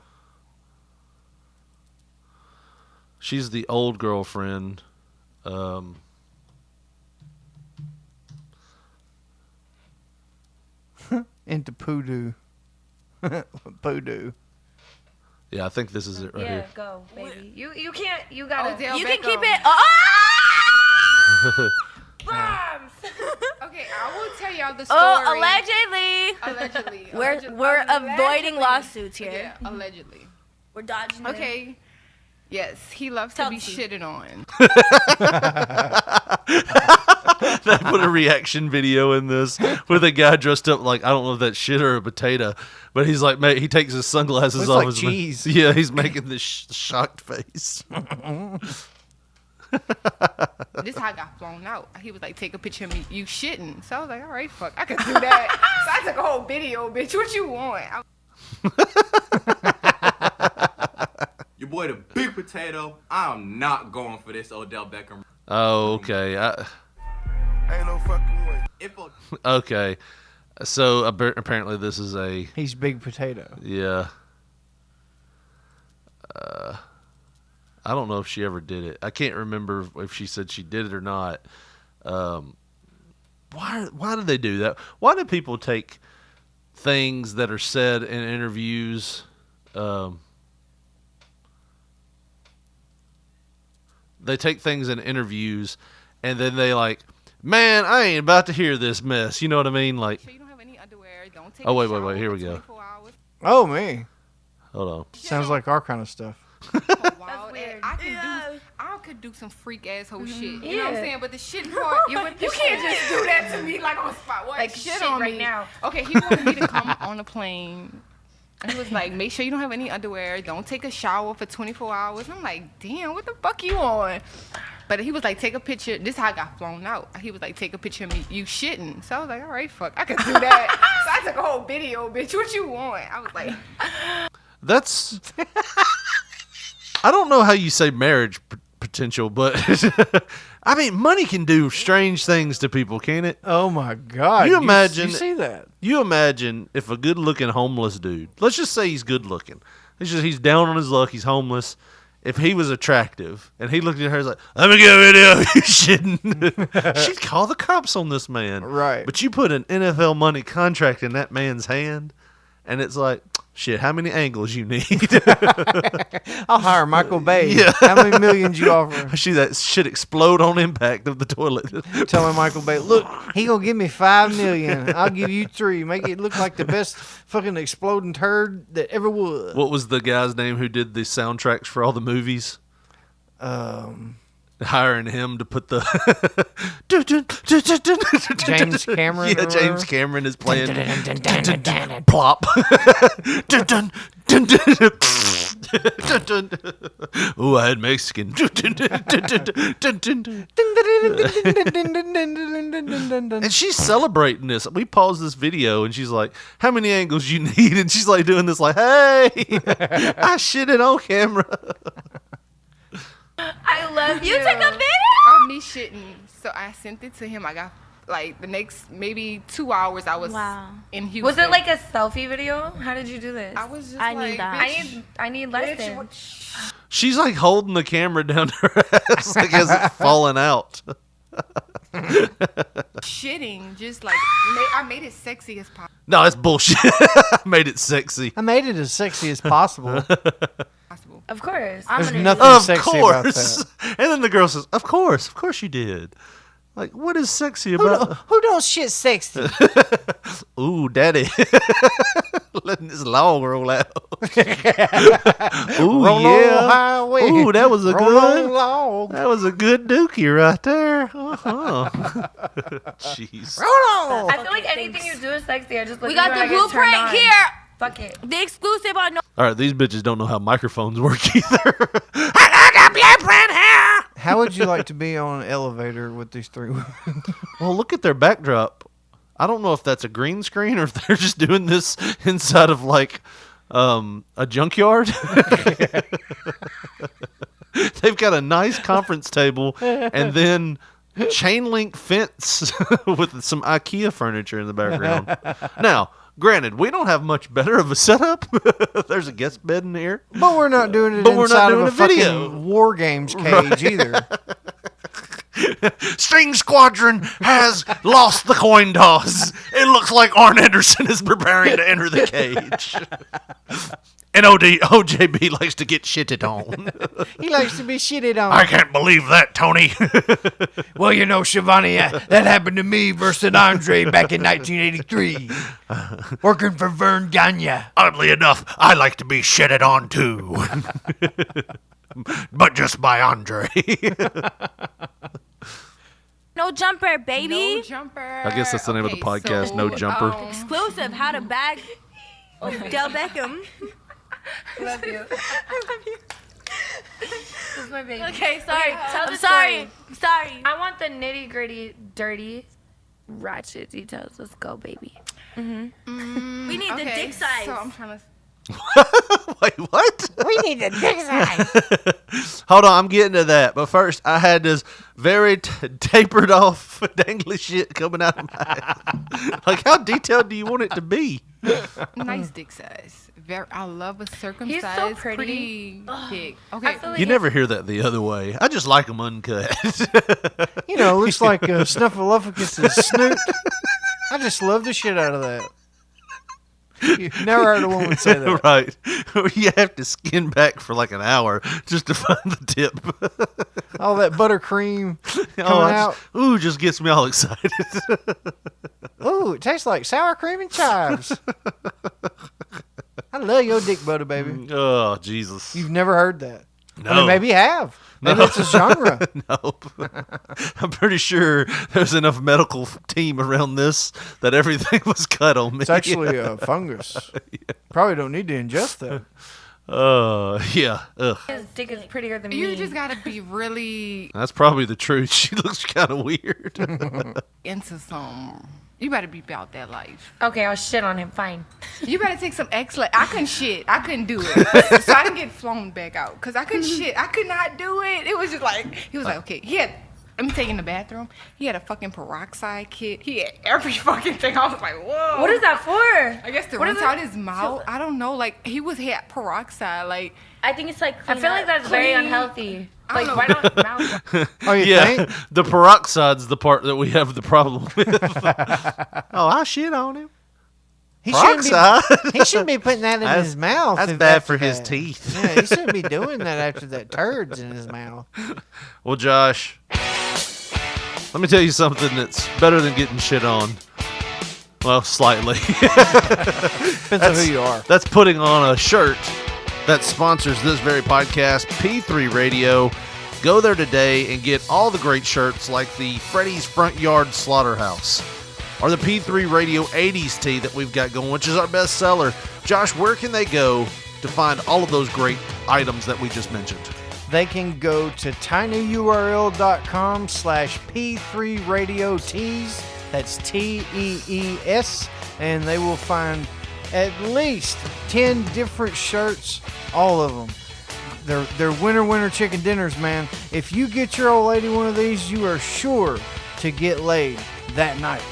She's the old girlfriend. Into poodoo. Poodoo. Yeah, I think this is it right here. Yeah, go, baby. You can't. You gotta. Odell You can Beckham. keep it. Bombs. Okay, I will tell y'all the story. Allegedly. Allegedly. We're avoiding lawsuits here. Yeah, allegedly. We're dodging it. Okay. Yes, he loves to be shitted on. They put a reaction video in this with a guy dressed up like, I don't know if that's shit or a potato, but he's like, he takes his sunglasses off. Like cheese. Yeah, he's making this shocked face. This is how I got flown out. He was like, take a picture of me, you shitting. So I was like, all right, fuck, I can do that. So I took a whole video, bitch. What you want? Your boy the big potato. I'm not going for this Odell Beckham. Oh, okay. Ain't no fucking way. Okay. So apparently this is a... He's big potato. Yeah. I don't know if she ever did it. I can't remember if she said she did it or not. Why do they do that? Why do people take things that are said in interviews? They take things in interviews, and then they like, man, I ain't about to hear this mess. You know what I mean? Like, sure you don't have any underwear. Don't take oh wait, here we go. Oh me. Hold on. Sounds like our kind of stuff. Wild weird. I could do some freak asshole shit. You know what I'm saying? But the shit part, you can't just do that to me like on spot. What? Like shit on right me now. Okay, he wanted me to come on a plane. And he was like, make sure you don't have any underwear. Don't take a shower for 24 hours. I'm like, damn, what the fuck you on? But he was like, take a picture. This is how I got flown out. He was like, take a picture of me, you shitting. So I was like, all right, fuck, I can do that. So I took a whole video, bitch. What you want? I was like, that's... I don't know how you say marriage potential, but I mean, money can do strange things to people, can't it? Oh my God! You imagine? You see that? You imagine if a good-looking homeless dude, let's just say he's good-looking, he's down on his luck, he's homeless. If he was attractive and he looked at her, he's like, "Let me get a video of you shitting." She'd call the cops on this man, right? But you put an NFL money contract in that man's hand, and it's like, shit, how many angles you need? I'll hire Michael Bay. Yeah. How many millions you offer? I see that shit explode on impact of the toilet. Telling Michael Bay, look, he gonna give me $5 million. I'll give you $3 million. Make it look like the best fucking exploding turd that ever was. What was the guy's name who did the soundtracks for all the movies? Hiring him to put the James Cameron. Yeah, James Cameron is playing plop. Oh, I had Mexican. And she's celebrating this. We paused this video and she's like, how many angles you need? And she's like doing this like, hey, I shit it on camera. I love you. You took a video of me shitting. So I sent it to him. I got like the next maybe 2 hours. I was in Houston. Was it like a selfie video? How did you do this? I was just need that. I need lessons. She's like holding the camera down to her ass like as it's falling out. Shitting, just like I made it sexy as possible. No, that's bullshit. I made it sexy. I made it as sexy as possible. Of course. There's nothing Of sexy about course. that. And then the girl says, of course you did. Like, what is sexy about... Who don't shit sexy? Ooh, daddy. Letting this log roll out. Ooh, Roll yeah. on highway. Ooh, that was a Roll good... on log. That was a good dookie right there. Uh-huh. Jeez. Roll on. I feel like anything you do is sexy. I just look We at got you and the I get turned blueprint on. here. Fuck it. The exclusive on. All right, these bitches don't know how microphones work either. How would you like to be on an elevator with these three women? Well, look at their backdrop. I don't know if that's a green screen or if they're just doing this inside of like a junkyard. They've got a nice conference table and then chain link fence with some IKEA furniture in the background. Now, granted, we don't have much better of a setup. There's a guest bed in here. But we're not doing it But we're inside not of doing a a video. fucking War Games cage either. Sting Squadron has lost the coin toss. It looks like Arn Anderson is preparing to enter the cage. And OJB likes to get shitted on. He likes to be shitted on. I can't believe that, Tony. Well, you know, Shivani, that happened to me versus Andre back in 1983. Working for Vern Gagne. Oddly enough, I like to be shitted on too. But just by Andre. No jumper, baby. No jumper. I guess that's the name of the podcast, No Jumper. Exclusive. How to bag Odell Beckham. Love you. I love you. This is my baby. Okay, sorry. Tell I'm the sorry. story. Sorry. I want the nitty gritty, dirty, ratchet details. Let's go, baby. We need the dick size. So I'm trying to. Wait, what? We need the dick size. Hold on, I'm getting to that. But first, I had this very tapered off, dangly shit coming out of my ass. Like, how detailed do you want it to be? Nice dick size. I love a circumcised, He's so pretty. dick. Okay. I feel like You never hear that the other way. I just like them uncut. You know, looks like Snuffleupagus' snoot. I just love the shit out of that. You've never heard a woman say that. Right. You have to skin back for like an hour just to find the tip. All that buttercream coming out. Just gets me all excited. Ooh, it tastes like sour cream and chives. I love your dick butter, baby. Oh, Jesus. You've never heard that. No. I mean, maybe you have. Maybe it's a genre. Nope. I'm pretty sure there's enough medical team around this that everything was cut on me. It's actually a fungus. Yeah. Probably don't need to ingest that. Yeah. Ugh. his dick is prettier than me. You just gotta be really That's probably the truth. She looks kind of weird. into some. You better be about that life. Okay, I'll shit on him. Fine. You better take some X-Lax. I couldn't shit. I couldn't do it. So I didn't get flown back out because I couldn't shit. I could not do it. It was just like, he was like, okay. He had, let me take in the bathroom. He had a fucking peroxide kit. He had every fucking thing. I was like, whoa. What is that for? I guess to What rinse is out it? his mouth. I don't know. Like, he had peroxide. Like, I think it's like. I feel like that's very Clean. unhealthy. I Like, don't why know. don't mouth? Oh, you Yeah, think? the peroxide's the part that we have the problem with. Oh, I shit on him. He shouldn't, Peroxide? he shouldn't be putting that in That's- his mouth. that's if bad after for his that. teeth. Yeah, he shouldn't be doing that after that turd's in his mouth. Well, Josh, let me tell you something that's better than getting shit on. Well, slightly. Depends on who you are. That's putting on a shirt that sponsors this very podcast, P3 Radio. Go there today and get all the great shirts like the Freddy's Front Yard Slaughterhouse or the P3 Radio 80s tee that we've got going, which is our best seller. Josh, where can they go to find all of those great items that we just mentioned? They can go to tinyurl.com/P3radiotees. That's TEES. And they will find at least 10 different shirts, all of them. They're winter chicken dinners, man. If you get your old lady one of these, you are sure to get laid that night.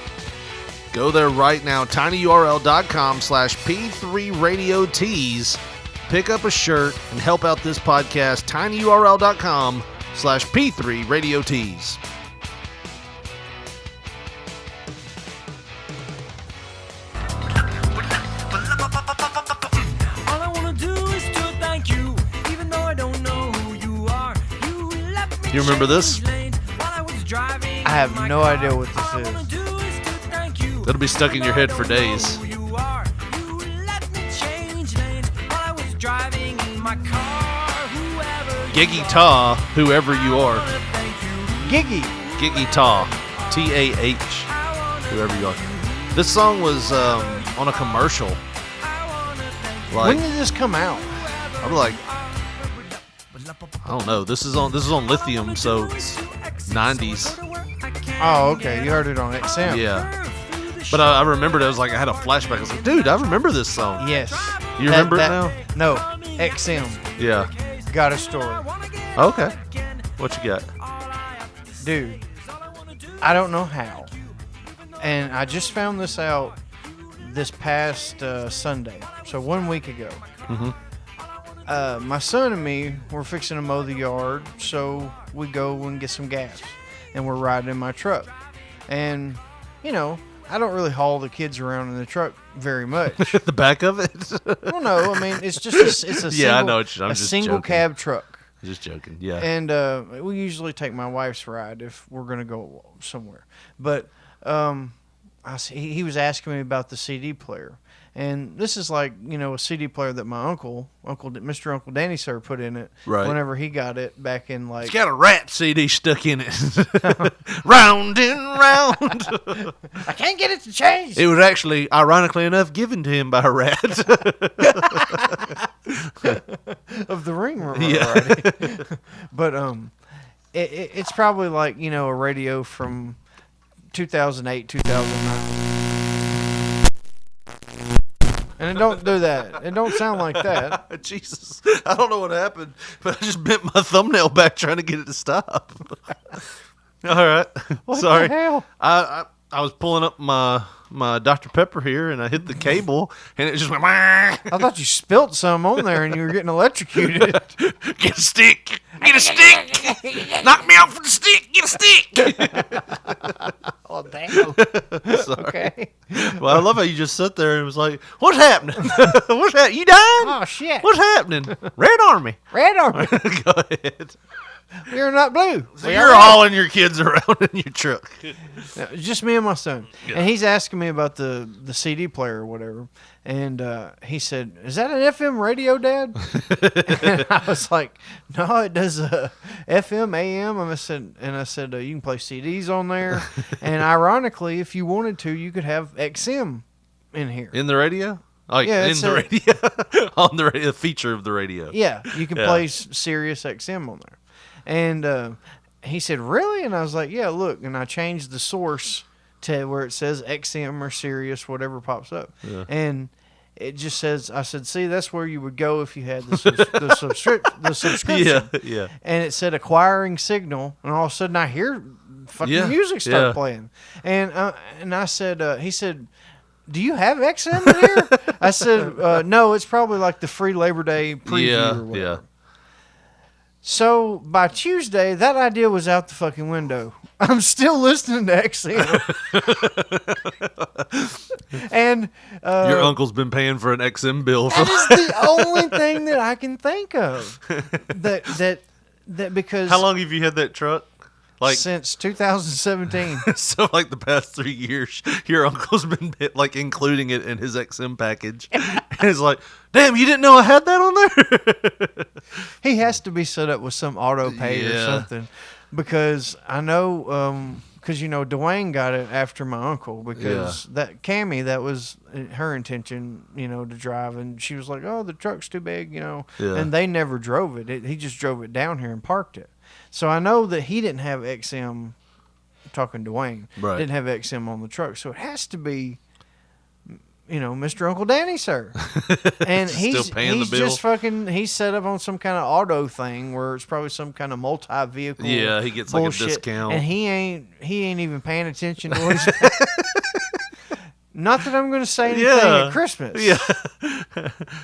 Go there right now, tinyurl.com/P3radiotees. Pick up a shirt and help out this podcast, tinyurl.com/P3radiotees. You remember this? I have no idea what this is. It'll be stuck in your head for days. Giggy Ta, whoever you are. Giggy Ta, T-A-H, whoever you are. This song was on a commercial. When did this come out? I'm like, I don't know. This is on Lithium, so it's 90s. Oh, okay. You heard it on XM. Yeah. But I remembered it. I was like, I had a flashback. I was like, dude, I remember this song. Yes. You remember it now? No. XM. Yeah. Got a story. Okay. What you got? Dude, I don't know how. And I just found this out this past Sunday. So 1 week ago. Mm-hmm. My son and me were fixing to mow the yard, so we go and get some gas. And we're riding in my truck. And, you know, I don't really haul the kids around in the truck very much. The back of it? Well, no, I mean, it's just a yeah, I know. I'm just single joking. cab truck. Just joking, yeah. And we usually take my wife's ride if we're going to go somewhere. But he was asking me about the CD player. And this is like, you know, a CD player that my Mr. Uncle Danny Sir put in it whenever he got it back in like... It's got a rat CD stuck in it. Round and round. I can't get it to change. It was actually, ironically enough, given to him by a rat. Of the Ring Yeah. variety. But it's probably like, you know, a radio from 2008, 2009. And it don't do that. It don't sound like that. Jesus. I don't know what happened, but I just bent my thumbnail back trying to get it to stop. All right. What Sorry. the hell? I was pulling up my Dr. Pepper here, and I hit the cable, and it just went... I thought you spilt some on there, and you were getting electrocuted. Get a stick. Get a stick. Knock me out for the stick. Get a stick. Oh, damn. Sorry. Okay. Well, I love how you just sit there and was like, what's happening? What's happening? You dying? Oh, shit. What's happening? Red Army. Red Army. Go ahead. We are not blue. So you're hauling your kids around in your truck. Just me and my son. Yeah. And he's asking me about the CD player or whatever. And he said, is that an FM radio, Dad? And I was like, no, it does FM, AM. And I said, you can play CDs on there. And ironically, if you wanted to, you could have XM in here. In the radio? Oh, Yeah, in the radio? On the radio, feature of the radio. Yeah, you can play Sirius XM on there. And he said, really? And I was like, yeah, look. And I changed the source to where it says XM or Sirius, whatever pops up. Yeah. And it just says, I said, see, that's where you would go if you had the subscription. Yeah. And it said acquiring signal. And all of a sudden I hear fucking music start playing. And I said, he said, do you have XM in here? I said, no, it's probably like the free Labor Day preview or whatever. Yeah. So by Tuesday, that idea was out the fucking window. I'm still listening to XM. And your uncle's been paying for an XM bill. That is the only thing that I can think of. That because how long have you had that truck? Like since 2017. So like the past 3 years, your uncle's been like including it in his XM package. And it's like, damn, you didn't know I had that on there? He has to be set up with some auto pay or something, because I know because you know Dwayne got it after my uncle, because that Cammie, that was her intention, you know, to drive, and she was like, oh, the truck's too big, you know, and they never drove it. He just drove it down here and parked it. So I know that he didn't have XM, talking to Dwayne, didn't have XM on the truck. So it has to be, you know, Mr. Uncle Danny, sir. And he's just fucking, he's set up on some kind of auto thing where it's probably some kind of multi-vehicle. Yeah, he gets bullshit, like a discount. And he ain't even paying attention to what he's Not that I'm going to say anything at Christmas. Yeah.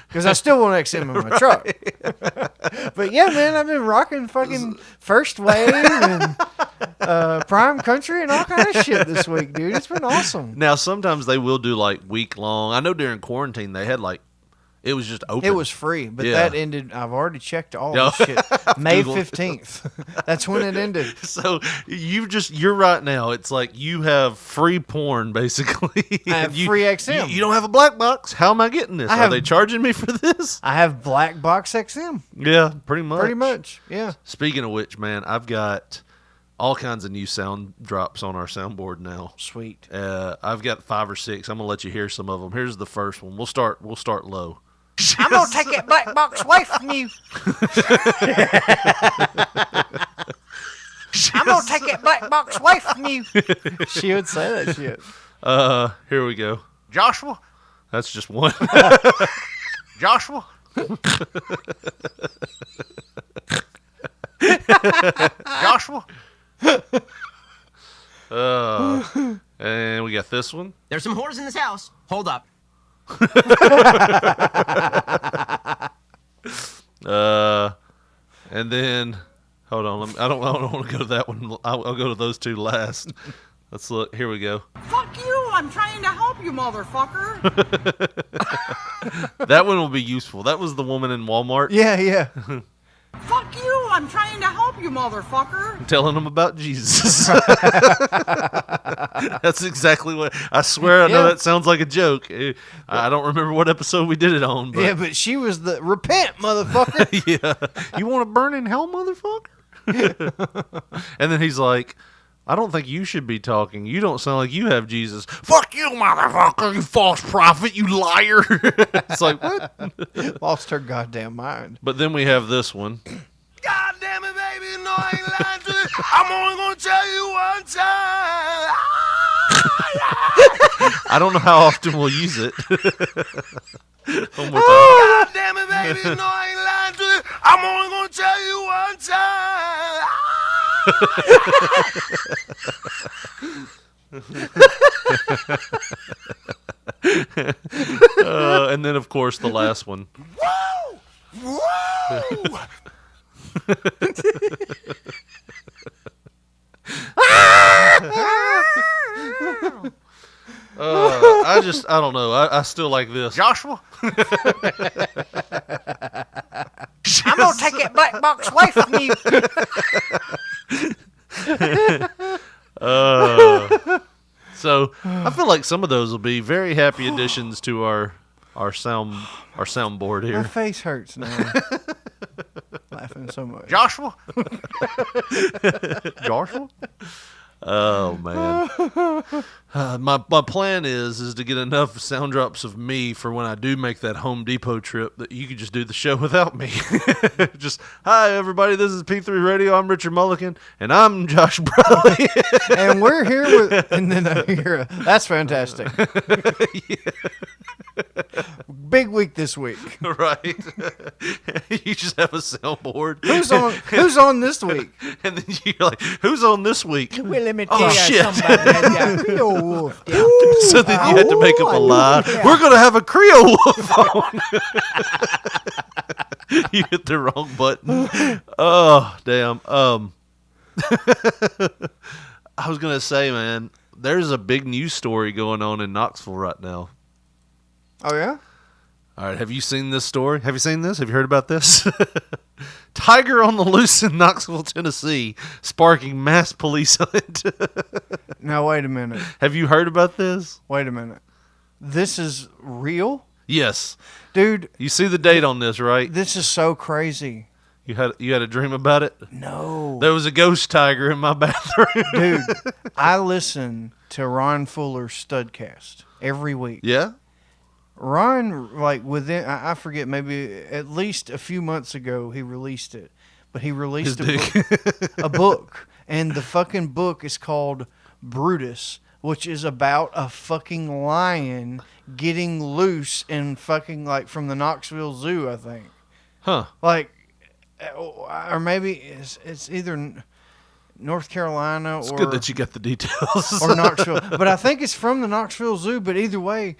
Because I still want XM in my truck. But yeah, man, I've been rocking fucking First Wave and Prime Country and all kind of shit this week, dude. It's been awesome. Now, sometimes they will do like week long. I know during quarantine they had like It was just open. It was free, but Yeah. that ended. I've already checked all Yeah. this shit. May Google. 15th. That's when it ended. So you're right now. It's like you have free porn basically. I have You- free XM. You don't have a black box. How am I getting this? Are they charging me for this? I have Black Box XM. Yeah, pretty much. Pretty much, yeah. Speaking of which, man, I've got all kinds of new sound drops on our soundboard now. Sweet. I've got 5 or 6. I'm gonna let you hear some of them. Here's the first one. We'll start low. I'm gonna take that black box away from you. I'm gonna take that black box away from you. She would say that shit. Here we go. Joshua. That's just one. Joshua. Joshua. And we got this one. There's some whores in this house. Hold up. And then hold on. I don't want to go to that one. I'll go to those 2 last. Let's look. Here we go. Fuck you! I'm trying to help you, motherfucker. That one will be useful. That was the woman in Walmart. Yeah. Fuck you! I'm trying to help you, motherfucker. Telling them about Jesus. That's exactly what I swear. I know that sounds like a joke. I don't remember what episode we did it on. But Yeah, but she was the repent, motherfucker. yeah, you want to burn in hell, motherfucker? And then he's like, I don't think you should be talking. You don't sound like you have Jesus. Fuck you, motherfucker, you false prophet, you liar. It's like, what? Lost her goddamn mind. But then we have this one. God damn it, baby, no, I ain't lying to you. I'm only gonna tell you one time. I don't know how often we'll use it. One more time. God damn it, baby, no, I ain't lying to you. I'm only gonna tell you one time. And then, of course, the last one. Whoa! Whoa! I don't know. I still like this. Joshua? I'm gonna take that black box away from you. So I feel like some of those will be very happy additions to our soundboard My here. face hurts now. Laughing so much. Joshua? Joshua? Oh man. My plan is to get enough sound drops of me for when I do make that Home Depot trip that you could just do the show without me. Just, hi everybody, this is P3 Radio. I'm Richard Mulligan and I'm Josh Brolly. And we're here with, and then I hear, that's fantastic. Big week this week. Right. You just have a soundboard. Who's on this week? And then you're like, who's on this week? Well, let me Oh, tell you shit. somebody that got Creole wolf there. So then you had to make up a lie. We're going to have a Creole wolf on. You hit the wrong button. Oh, damn. I was going to say, man, there's a big news story going on in Knoxville right now. Oh, yeah? All right, have you seen this story? Have you seen this? Have you heard about this? Tiger on the loose in Knoxville, Tennessee, sparking mass police hunt. Now, wait a minute. Have you heard about this? Wait a minute. This is real? Yes. Dude. You see the date on this, right? This is so crazy. You had a dream about it? No. There was a ghost tiger in my bathroom. Dude, I listen to Ron Fuller's Studcast every week. Yeah? Ron, like within, I forget, maybe at least a few months ago, he released it. But he released a book. And the fucking book is called Brutus, which is about a fucking lion getting loose and fucking, like, from the Knoxville Zoo, I think. Huh. Like, or maybe it's either North Carolina It's or... good that you got the details. or Knoxville. But I think it's from the Knoxville Zoo, but either way...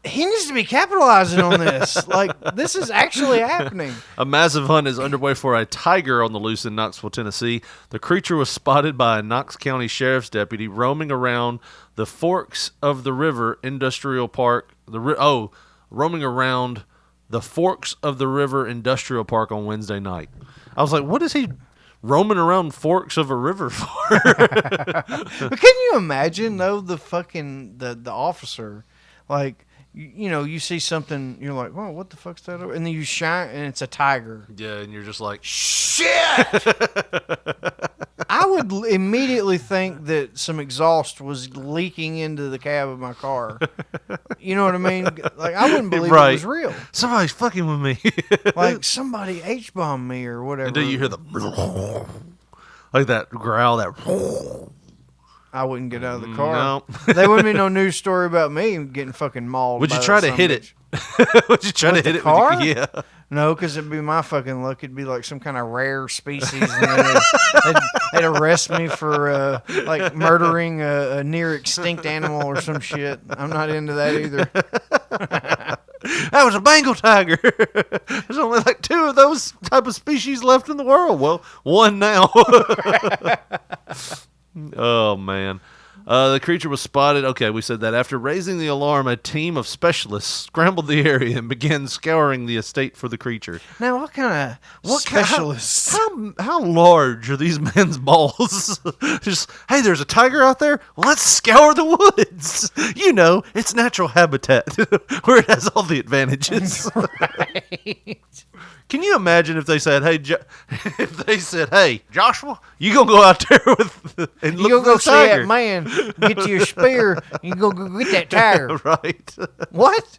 He needs to be capitalizing on this. Like, this is actually happening. A massive hunt is underway for a tiger on the loose in Knoxville, Tennessee. The creature was spotted by a Knox County Sheriff's deputy roaming around the Forks of the River Industrial Park. Roaming around the Forks of the River Industrial Park on Wednesday night. I was like, what is he roaming around forks of a river for? But can you imagine, though, the officer, like, you see something, you're like, "Whoa, what the fuck's that?" And then you shine, and it's a tiger. Yeah, and you're just like, shit. I would immediately think that some exhaust was leaking into the cab of my car. You know what I mean? Like, I wouldn't believe it was real. Somebody's fucking with me. Like, somebody H-bombed me or whatever. And then you hear the like that growl, that. I wouldn't get out of the car. No. There wouldn't be no news story about me getting fucking mauled. Would you try to hit it? Would you try to hit it? Car? Yeah. No, because it'd be my fucking luck. It'd be like some kind of rare species, and then they'd arrest me for like murdering a near extinct animal or some shit. I'm not into that either. That was a Bengal tiger. There's only like 2 of those type of species left in the world. Well, 1 now. Oh, man. The creature was spotted. Okay, we said that. After raising the alarm, a team of specialists scrambled the area and began scouring the estate for the creature. Now, what specialists? How large are these men's balls? Just, hey, there's a tiger out there? Well, let's scour the woods. It's natural habitat where it has all the advantages. Right. Can you imagine if they said, "Hey, Joshua, you gonna go out there and look for the see tiger? that man, get you a spear, and you go get that tiger." Right? What?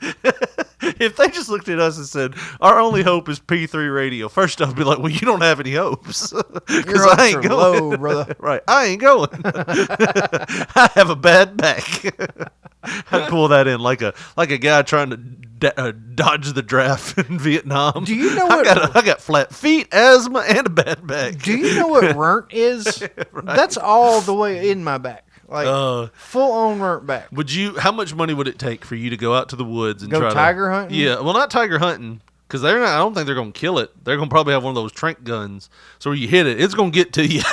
If they just looked at us and said, "Our only hope is P3 radio," first I'd be like, "Well, you don't have any hopes because I ain't going, low, brother." Right? I ain't going. I have a bad back. I'd pull that in like a guy trying to dodge the draft in Vietnam. Do you know I got flat feet, asthma, and a bad back. Do you know what runt is? Right. That's all the way in my back, like full on runt back. How much money would it take for you to go out to the woods and go tiger hunting? Yeah, well, not tiger hunting. Because I don't think they're going to kill it. They're going to probably have one of those trank guns. So when you hit it, it's going to get to you.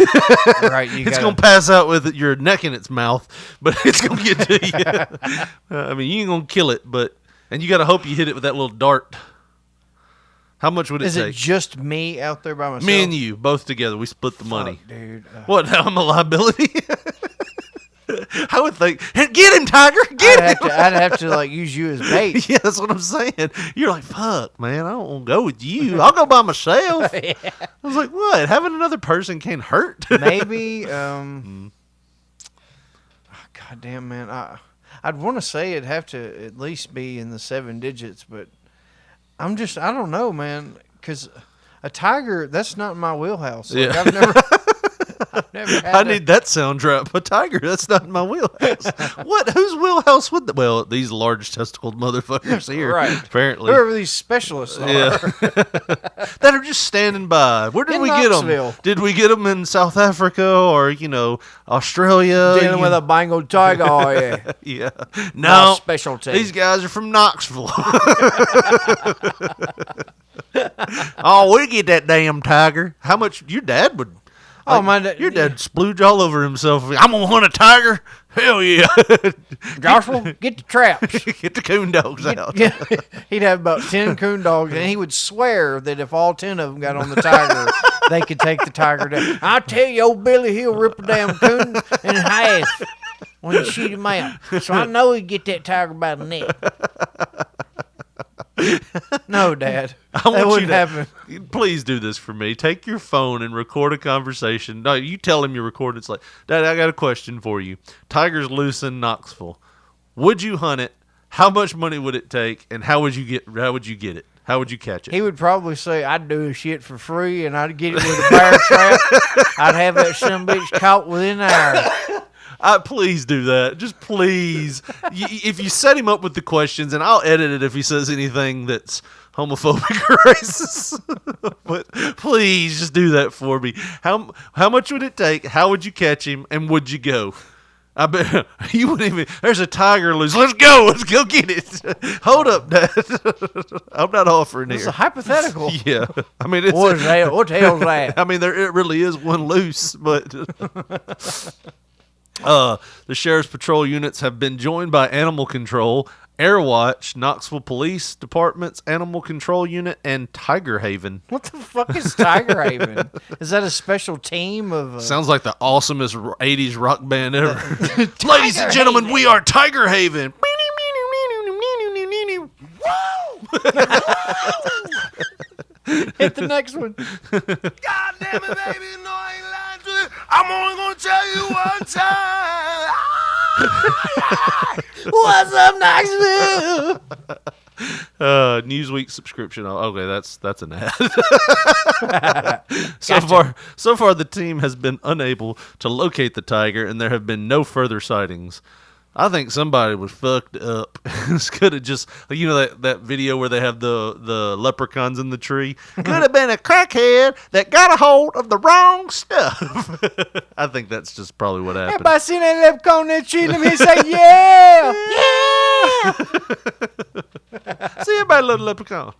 Right. It's going to pass out with your neck in its mouth, but it's going to get to you. I mean, you ain't going to kill it, and you got to hope you hit it with that little dart. How much would it take? Is it just me out there by myself? Me and you, both together. We split the money. Dude. What, now I'm a liability? I would think, hey, get him, Tiger, get him. I'd have to like use you as bait. Yeah, that's what I'm saying. You're like, fuck, man, I don't want to go with you. I'll go by myself. Yeah. I was like, what? Having another person can't hurt. Maybe. God damn, man. I'd want to say it'd have to at least be in the 7 digits, but I don't know, man, because a tiger, that's not in my wheelhouse. Like, Yeah. I've never I need that sound drop. A tiger, that's not in my wheelhouse. What? Whose wheelhouse would well, these large testicled motherfuckers here, right? Apparently. Whoever these specialists are. Yeah. That are just standing by. Where did we get them? Did we get them in South Africa or, Australia? Dealing with a Bengal tiger, are you? Yeah. My No. specialty. These guys are from Knoxville. Oh, we get that damn tiger. How much your dad would... Oh, my dad. Your dad splooge all over himself. I'm going to hunt a tiger? Hell yeah. Joshua, get the traps. Get the coon dogs out. Yeah. He'd have about 10 coon dogs, and he would swear that if all 10 of them got on the tiger, they could take the tiger down. I tell you, old Billy, he'll rip a damn coon in half when you shoot him out. So I know he'd get that tiger by the neck. No, Dad. That wouldn't happen. Please do this for me. Take your phone and record a conversation. No, you tell him you're recording. It's like, Dad, I got a question for you. Tiger's loose in Knoxville. Would you hunt it? How much money would it take? And how would you get it? How would you catch it? He would probably say, I'd do shit for free, and I'd get it with a bear trap. I'd have that son bitch caught within an hour. Please do that. Just please. If you set him up with the questions, and I'll edit it if he says anything that's homophobic or racist. But please just do that for me. How much would it take? How would you catch him? And would you go? I bet you wouldn't even. There's a tiger loose. Let's go get it. Hold up, Dad. I'm not offering here. It's a hypothetical. Yeah, I mean, what the hell's that? I mean, it really is one loose, but. The sheriff's patrol units have been joined by animal control Airwatch, Knoxville Police Department's Animal Control Unit, and Tiger Haven. What the fuck is Tiger Haven? Is that a special team of... Sounds like the awesomest 80s rock band ever. Ladies and gentlemen, we are Tiger Haven. Hit the next one. God damn it, baby, no, I ain't lying to you. I'm only gonna tell you one time. What's up, Knoxville? Newsweek subscription. Okay, that's an ad. So far, the team has been unable to locate the tiger, and there have been no further sightings. I think somebody was fucked up. This could have just, that video where they have the leprechauns in the tree. Could have been a crackhead that got a hold of the wrong stuff. I think that's just probably what happened. Everybody seen that leprechaun in that tree? Let me say, yeah! Yeah! See, everybody love the leprechaun.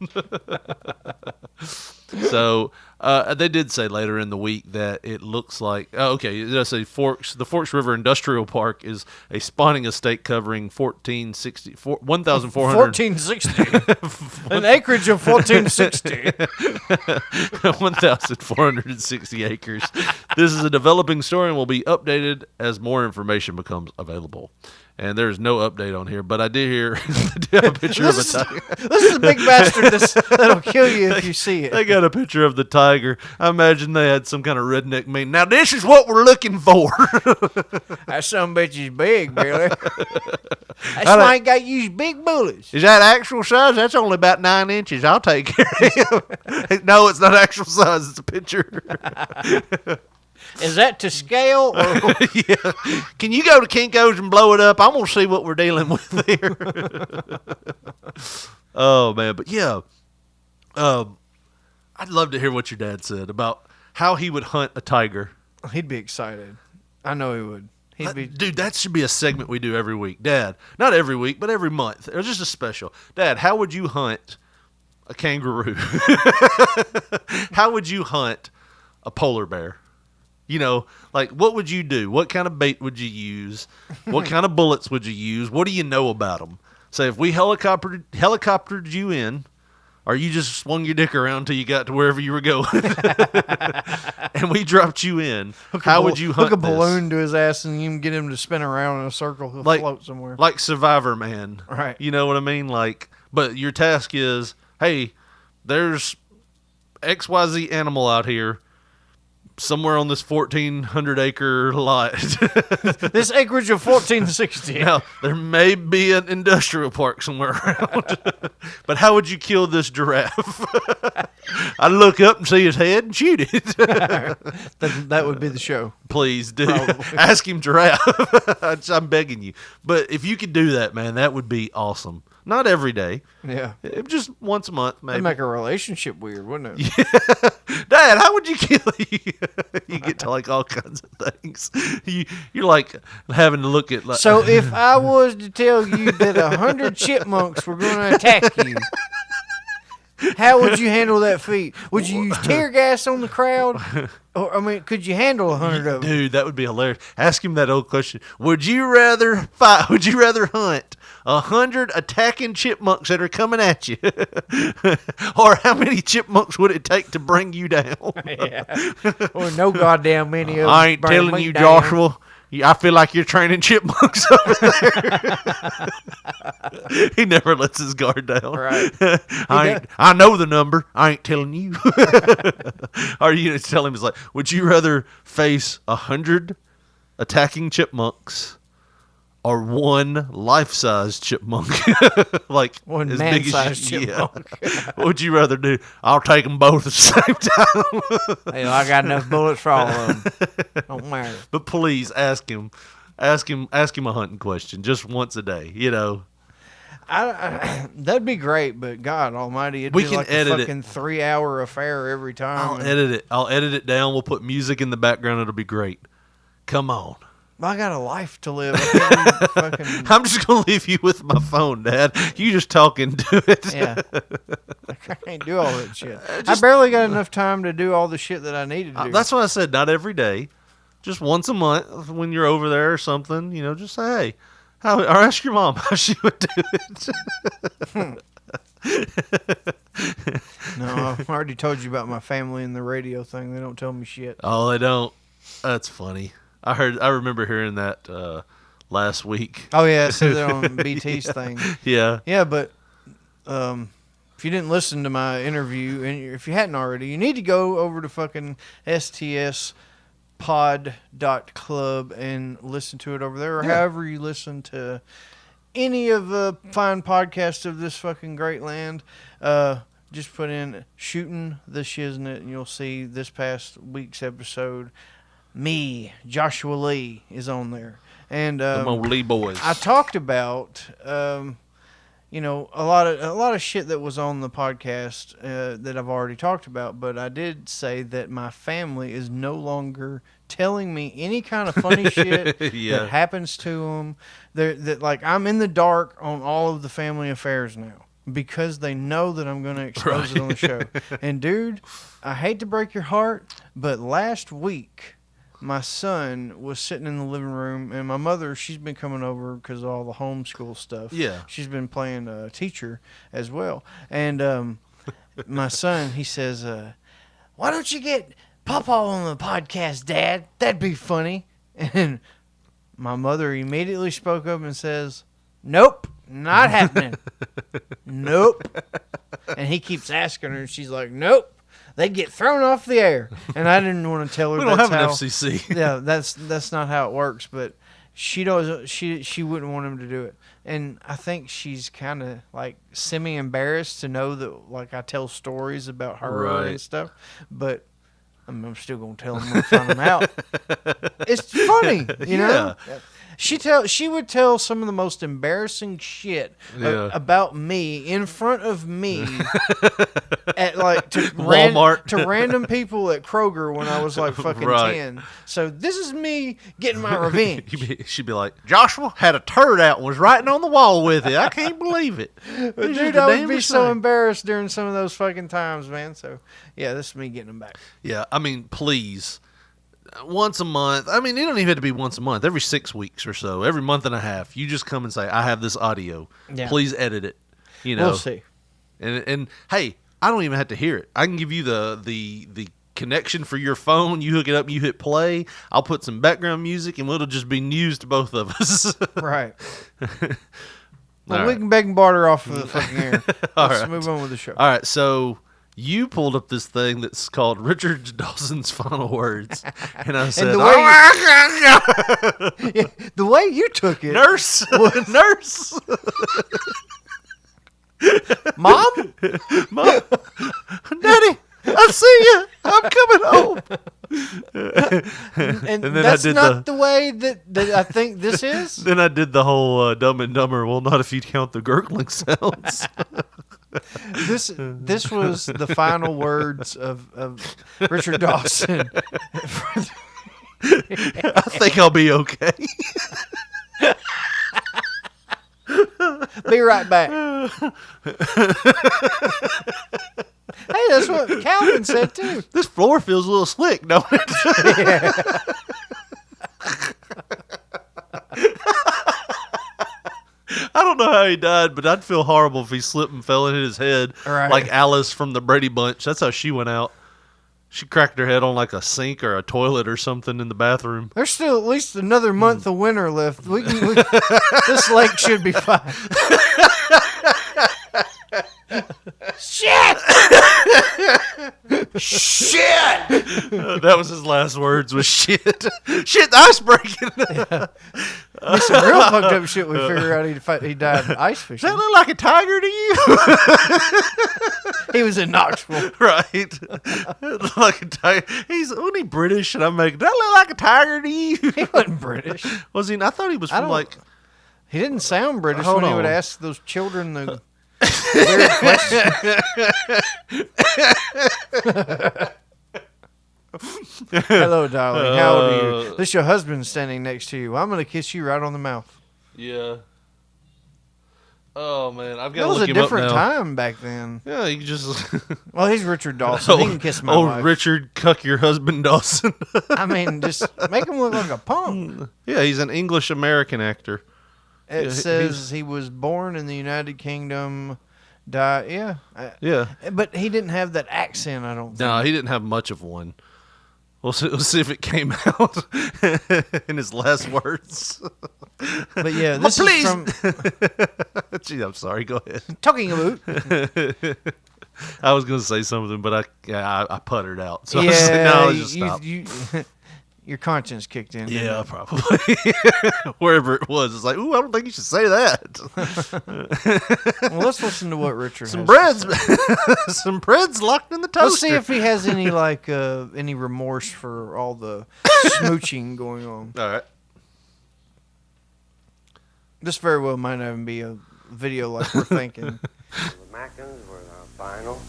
So they did say later in the week that it looks like the Forks River Industrial Park is a spawning estate covering 1460 an acreage of 1460 1,460 acres. This is a developing story and will be updated as more information becomes available. And there's no update on here, but I did hear a picture of a tiger. This is a big bastard that'll kill you if you see it. They got a picture of the tiger. I imagine they had some kind of redneck meeting. Now, this is what we're looking for. That son bitch is big, Billy. That's why I ain't got to use big bullets. Is that actual size? That's only about 9 inches. I'll take care of him. No, it's not actual size. It's a picture. Is that to scale? Or? Yeah. Can you go to Kinko's and blow it up? I'm going to see what we're dealing with here. Oh, man. But, yeah. I'd love to hear what your dad said about how he would hunt a tiger. He'd be excited. I know he would. Dude, that should be a segment we do every week. Dad, not every week, but every month. Or just a special. Dad, how would you hunt a kangaroo? How would you hunt a polar bear? What would you do? What kind of bait would you use? What kind of bullets would you use? What do you know about them? Say, if we helicoptered you in, or you just swung your dick around until you got to wherever you were going, and we dropped you in, how would you hunt Hook a balloon to his ass and you can get him to spin around in a circle. He'll float somewhere. Like Survivor Man. Right. You know what I mean? But your task is, hey, there's XYZ animal out here. Somewhere on this 1,400-acre lot. This acreage of 1460. Now, there may be an industrial park somewhere around. But how would you kill this giraffe? I'd look up and see his head and shoot it. That would be the show. Please do. Probably. Ask him giraffe. I'm begging you. But if you could do that, man, that would be awesome. Not every day. Yeah. Just once a month, maybe. That'd make a relationship weird, wouldn't it? Yeah. Dad, how would you kill you? You get to all kinds of things. You're like having to look at So if I was to tell you that 100 chipmunks were going to attack you, how would you handle that feat? Would you use tear gas on the crowd? Or, could you handle 100 of them? Dude, that would be hilarious. Ask him that old question. Would you rather fight? Would you rather hunt 100 attacking chipmunks that are coming at you? Or how many chipmunks would it take to bring you down? Yeah. Or no goddamn many of them. I ain't telling you, Joshua. I feel like you're training chipmunks over there. He never lets his guard down. Right. I know the number. I ain't telling you. Or you tell him, it's like, would you rather face 100 attacking chipmunks or one life-size chipmunk? Like one as big man-sized as you. chipmunk. Yeah. What would you rather do? I'll take them both at the same time. Hey, I got enough bullets for all of them. Don't matter. But please ask him a hunting question just once a day. That'd be great, but God Almighty, it'd We be can like edit a fucking 3-hour affair every time. I'll edit it down. We'll put music in the background. It'll be great. Come on. I got a life to live. I can't be fucking... I'm just gonna leave you with my phone, Dad. You just talk into it. Yeah. I can't do all that shit. I barely got enough time to do all the shit that I needed to do. That's why I said not every day. Just once a month when you're over there or something. Just say, or ask your mom how she would do it. No, I've already told you about my family and the radio thing. They don't tell me shit. Oh, they don't. That's funny. I remember hearing that last week. Oh yeah, I said that on BT's thing. Yeah. Yeah, but if you didn't listen to my interview, and if you hadn't already, you need to go over to fucking stspod.club and listen to it over there, or however you listen to any of the fine podcasts of this fucking great land. Just put in Shooting the Shiznit, and you'll see this past week's episode. Me, Joshua Lee, is on there. And the Lee boys. I talked about a lot of shit that was on the podcast that I've already talked about, but I did say that my family is no longer telling me any kind of funny shit that happens to them. That like I'm in the dark on all of the family affairs now because they know that I'm going to expose it on the show. And dude, I hate to break your heart, but last week my son was sitting in the living room, and my mother, she's been coming over because of all the homeschool stuff. Yeah. She's been playing teacher as well. And my son, he says, why don't you get Papa on the podcast, Dad? That'd be funny. And my mother immediately spoke up and says, nope, not happening. Nope. And he keeps asking her, and she's like, nope. They'd get thrown off the air, and I didn't want to tell her. We don't have an FCC. Yeah, that's not how it works. But she does. She wouldn't want him to do it, and I think she's kind of like semi-embarrassed to know that like I tell stories about her and stuff. But I'm still gonna tell them when I find them out. It's funny, you know. She would tell some of the most embarrassing shit about me in front of me at like to Walmart to random people at Kroger when I was like fucking 10. So this is me getting my revenge. She'd be like, Joshua had a turd out and was writing on the wall with it. I can't believe it. But dude, I would be so embarrassed during some of those fucking times, man. So yeah, this is me getting them back. Yeah, I mean, please. Once a month. I mean, it don't even have to be once a month. Every 6 weeks or so, every month and a half, you just come and say, I have this audio. Yeah. Please edit it. You know, we'll see. And hey, I don't even have to hear it. I can give you the connection for your phone. You hook it up, you hit play. I'll put some background music, and it'll just be news to both of us. Right. Well, we can beg and barter off of the fucking air. Let's move on with the show. All right, so you pulled up this thing that's called Richard Dawson's Final Words, and I said, the way you took it, nurse, nurse, mom, daddy, I see you. I'm coming home. and then that's not the way that I think this is. Then I did the whole Dumb and Dumber. Well, not if you count the gurgling sounds. This was the final words of Richard Dawson. I think I'll be okay. Be right back. Hey, that's what Calvin said too. This floor feels a little slick, don't it? Yeah. I don't know how he died, but I'd feel horrible if he slipped and fell and hit his head. Right. Like Alice from the Brady Bunch. That's how she went out. She cracked her head on like a sink or a toilet or something in the bathroom. There's still at least another month of winter left. This lake should be fine. Shit! Shit! That was his last words was shit. Shit, the ice breaking. Yeah. There's some real fucked up shit we figured out he died in ice fishing. Does that look like a tiger to you? He was in Knoxville. Right. Like a tiger. Wasn't he British? And I'm like, does that look like a tiger to you? He wasn't British. Was he? I thought he was from like... He didn't sound British Hold when he on. would ask those children the weird questions. Hello, darling. How old are you? This your husband standing next to you. I'm going to kiss you right on the mouth. Yeah. Oh, man. I've got That to was look a him up different now. time back then. Yeah, you just... Well, he's Richard Dawson. He can kiss my wife. Richard, cuck your husband Dawson. I mean, just make him look like a punk. Yeah, he's an English-American actor. It says he was born in the United Kingdom. Died. Yeah. But he didn't have that accent. I don't think. No, he didn't have much of one. We'll see if it came out in his last words. But yeah, this is from. Gee, I'm sorry. Go ahead. Talking about. I was going to say something, but I puttered out. So yeah, I'll just stop. Your conscience kicked in. Yeah, probably. Wherever it was, it's like, ooh, I don't think you should say that. Well, let's listen to what Richard some has breads, to say. some breads locked in the toaster. Let's see if he has any any remorse for all the smooching going on. All right. This very well might not even be a video like we're thinking. The Mackins were our final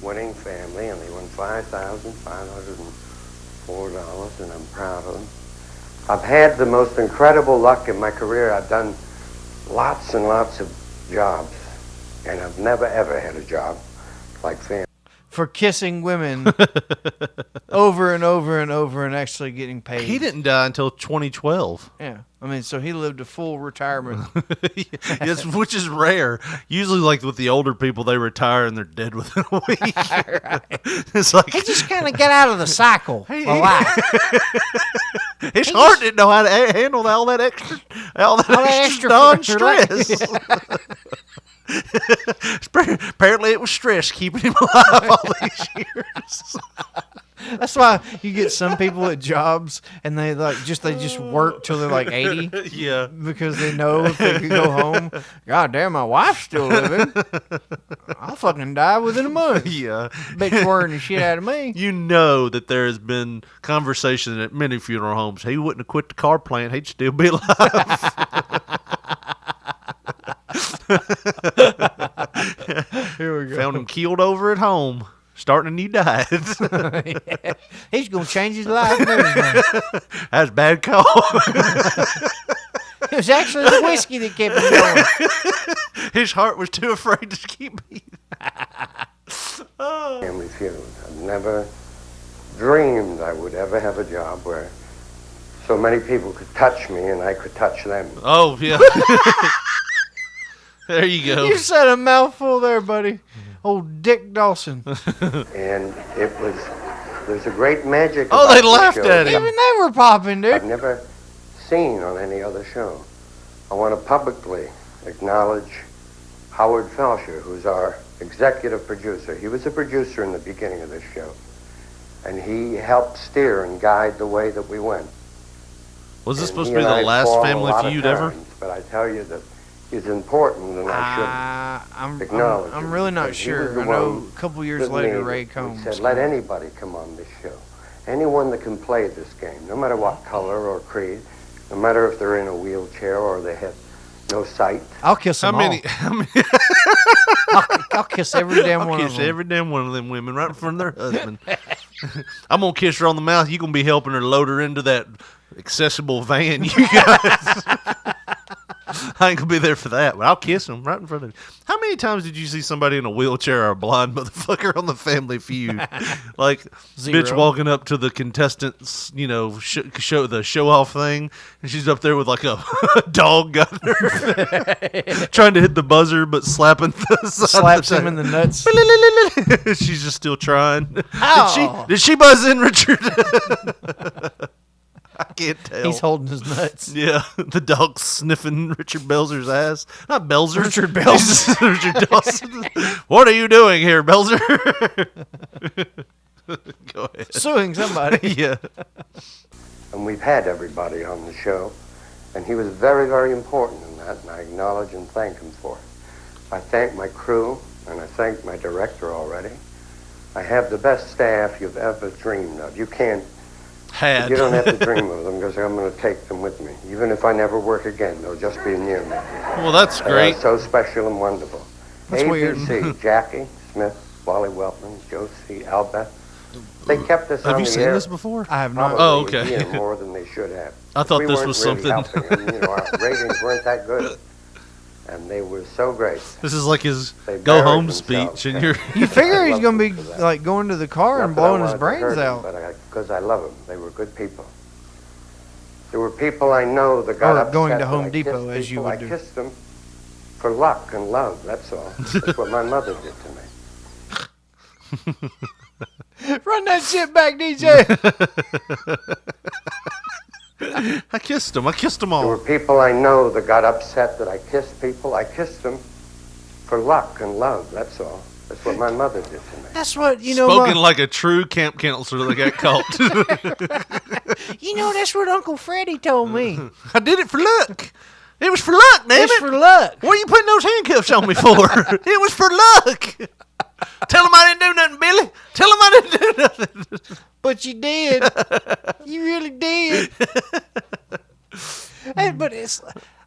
winning family, and they won $5,504, and I'm proud of them. I've had the most incredible luck in my career. I've done lots and lots of jobs, and I've never, ever had a job like family. For kissing women over and over and over and actually getting paid. He didn't die until 2012. Yeah. I mean, so he lived a full retirement. Yes, which is rare. Usually, like with the older people, they retire and they're dead within a week. Right. It's like he just kind of got out of the cycle. His heart didn't know how to handle all that extra non-stress. Apparently, it was stress keeping him alive all these years. That's why you get some people at jobs and they just work till they're like 80. Yeah, because they know if they could go home. God damn, my wife's still living. I'll fucking die within a month. Yeah, bitch worrying the shit out of me. You know that there has been conversation at many funeral homes. He wouldn't have quit the car plant. He'd still be alive. Here we go. Found him keeled over at home, starting a new diet. Yeah. He's gonna change his life and everything. That's a bad call. It was actually the whiskey that kept him going. His heart was too afraid to keep beating. Family feud. I've never dreamed I would ever have a job where so many people could touch me and I could touch them. Oh, yeah. There you go. You said a mouthful there, buddy. Old Dick Dawson. And there's a great magic. Oh, about they the laughed show at him. Even they were popping, dude. I've never seen on any other show. I want to publicly acknowledge Howard Felsher, who's our executive producer. He was a producer in the beginning of this show, and he helped steer and guide the way that we went. Was this And supposed he to be and the I last fought a Family lot of Feud ever? times, but I tell you that he's important, and I should acknowledge I'm him, really not because he was sure. the I know one a couple years with later, me Ray that Combs. said, let anybody come on this show. Anyone that can play this game, no matter what color or creed, no matter if they're in a wheelchair or they have no sight. I'll kiss them all. I'll kiss every damn one of them. I'll kiss every damn one of them women right in front of their husband. I'm going to kiss her on the mouth. You're going to be helping her load her into that accessible van you guys. I ain't going to be there for that, but I'll kiss them right in front of you. How many times did you see somebody in a wheelchair or a blind motherfucker on the Family Feud? Like, Zero. bitch walking up to the contestants, you know, show the show-off thing, and she's up there with like a dog gun trying to hit the buzzer, but slapping the Slaps him in the nuts. She's just still trying. Ow. Did she buzz in, Richard? I can't tell. He's holding his nuts. Yeah, the dog's sniffing Richard Belzer's ass. Not Belzer. Richard Belzer. Richard Dawson. What are you doing here, Belzer? Go ahead. Suing somebody. Yeah. And we've had everybody on the show, and he was very, very important in that, and I acknowledge and thank him for it. I thank my crew, and I thank my director already. I have the best staff you've ever dreamed of. You can't Had. You don't have to dream of them, because I'm going to take them with me. Even if I never work again, they'll just be near me. Well, that's great. They are so special and wonderful. That's ABC, weird. Jackie Smith, Wally Weltman, Josie Albert. They kept us Have on you the seen air this before? I have not. probably Oh, a okay. year more than they should have. I thought We this weren't was really something. helping them. You know, our ratings weren't that good. And they were so great. This is like his They go buried home themselves. speech, and you're. You figure I he's love going to be them for that. like going to the car Not and that I blowing his wanted to hurt brains them, out. but because I love them. They were good people. There were people I know that got Or upset going to that Home I Depot, kissed as you people. would I do. kissed them for luck and love, that's all. That's what my mother did to me. Run that shit back, DJ. I kissed them all. There were people I know that got upset that I kissed people. I kissed them for luck and love, that's all. That's what my mother did to me. That's what, you know. Spoken like a true camp counselor that got caught. You know, that's what Uncle Freddie told me. I did it for luck. It was for luck, damn It's it. for luck. What are you putting those handcuffs on me for? It was for luck. Tell them I didn't do nothing, Billy. Tell them I didn't do nothing. But you did. You really did. But it's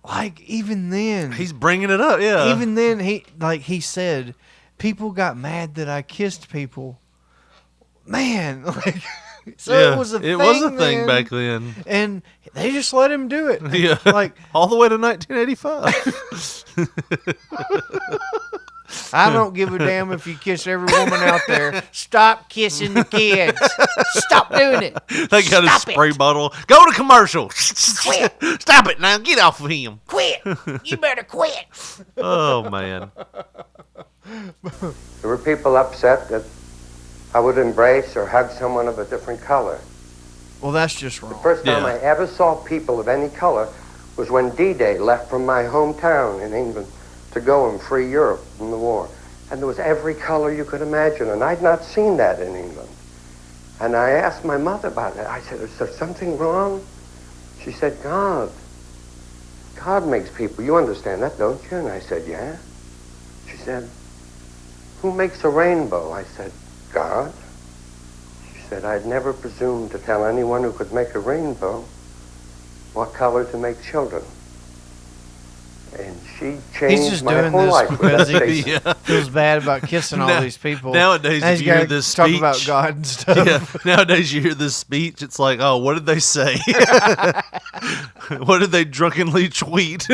like, even then. He's bringing it up, yeah. Even then, he said, people got mad that I kissed people. Man, like, so Yeah, it was a thing then, back then. And they just let him do it. Yeah, like all the way to 1985. I don't give a damn if you kiss every woman out there. Stop kissing the kids. Stop doing it. They got a spray bottle. Go to commercial. Quit. Stop it now. Get off of him. Quit. You better quit. Oh, man. There were people upset that I would embrace or hug someone of a different color. Well, that's just wrong. The first time I ever saw people of any color was when D-Day left from my hometown in England to go and free Europe from the war. And there was every color you could imagine, and I'd not seen that in England. And I asked my mother about it. I said, is there something wrong? She said, God makes people. You understand that, don't you? And I said, yeah. She said, who makes a rainbow? I said, God. She said, I'd never presumed to tell anyone who could make a rainbow what color to make children. And she changed He's just my doing whole this life. because he Yeah. feels bad about kissing all these people. Nowadays, and if he's you hear gotta this talk speech, about God and stuff. Yeah, nowadays you hear this speech, it's like, oh, what did they say? What did they drunkenly tweet?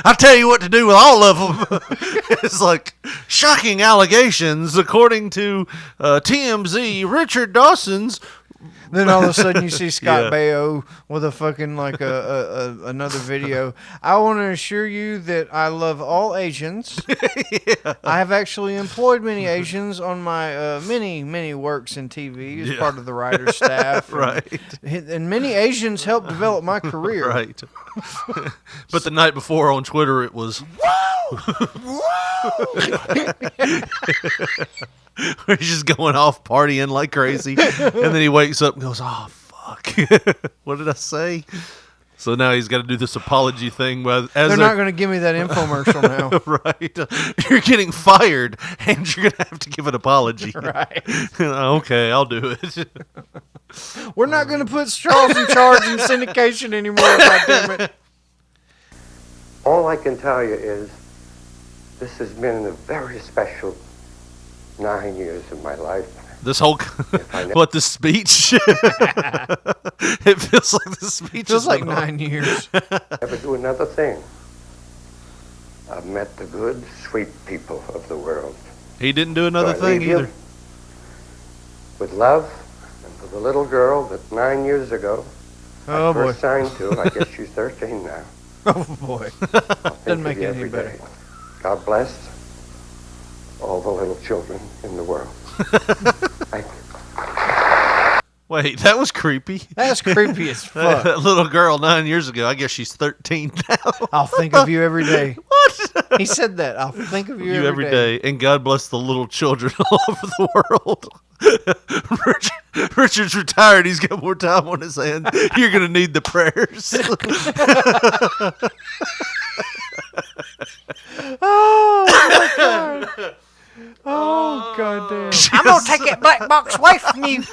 I tell you what to do with all of them. It's like shocking allegations, according to TMZ. Richard Dawson's. Then all of a sudden you see Scott Yeah. Baio with a fucking like another video. I want to assure you that I love all Asians. I have actually employed many Asians on my many works in TV as part of the writer's staff. Right. And many Asians helped develop my career. Right. But the night before on Twitter it was where he's just going off partying like crazy, and then he wakes up and goes, "Oh fuck, what did I say?" So now he's got to do this apology thing. They're not going to give me that infomercial now. Right? You're getting fired, and you're going to have to give an apology. Right? Okay, I'll do it. We're not going to put straws in charge in syndication anymore. Goddammit. All I can tell you is this has been a very special 9 years of my life. This whole what the speech? It feels like the speech. Feels is like on. 9 years. Never do another thing. I've met the good, sweet people of the world. He didn't do another So I thing leave you either. with love, and for the little girl that 9 years ago Oh, I first boy. signed to. I guess she's 13 now. Oh boy. Doesn't make it any every better. day. God bless all the little children in the world. Thank you. Wait, that was creepy. That's creepy as fuck. That little girl 9 years ago. I guess she's 13 now. I'll think of you every day. What? He said that. I'll think of you, You every day. And God bless the little children all over the world. Richard's retired. He's got more time on his hands. You're going to need the prayers. Oh, my God. Oh, goddamn. I'm going to take that black box away from you.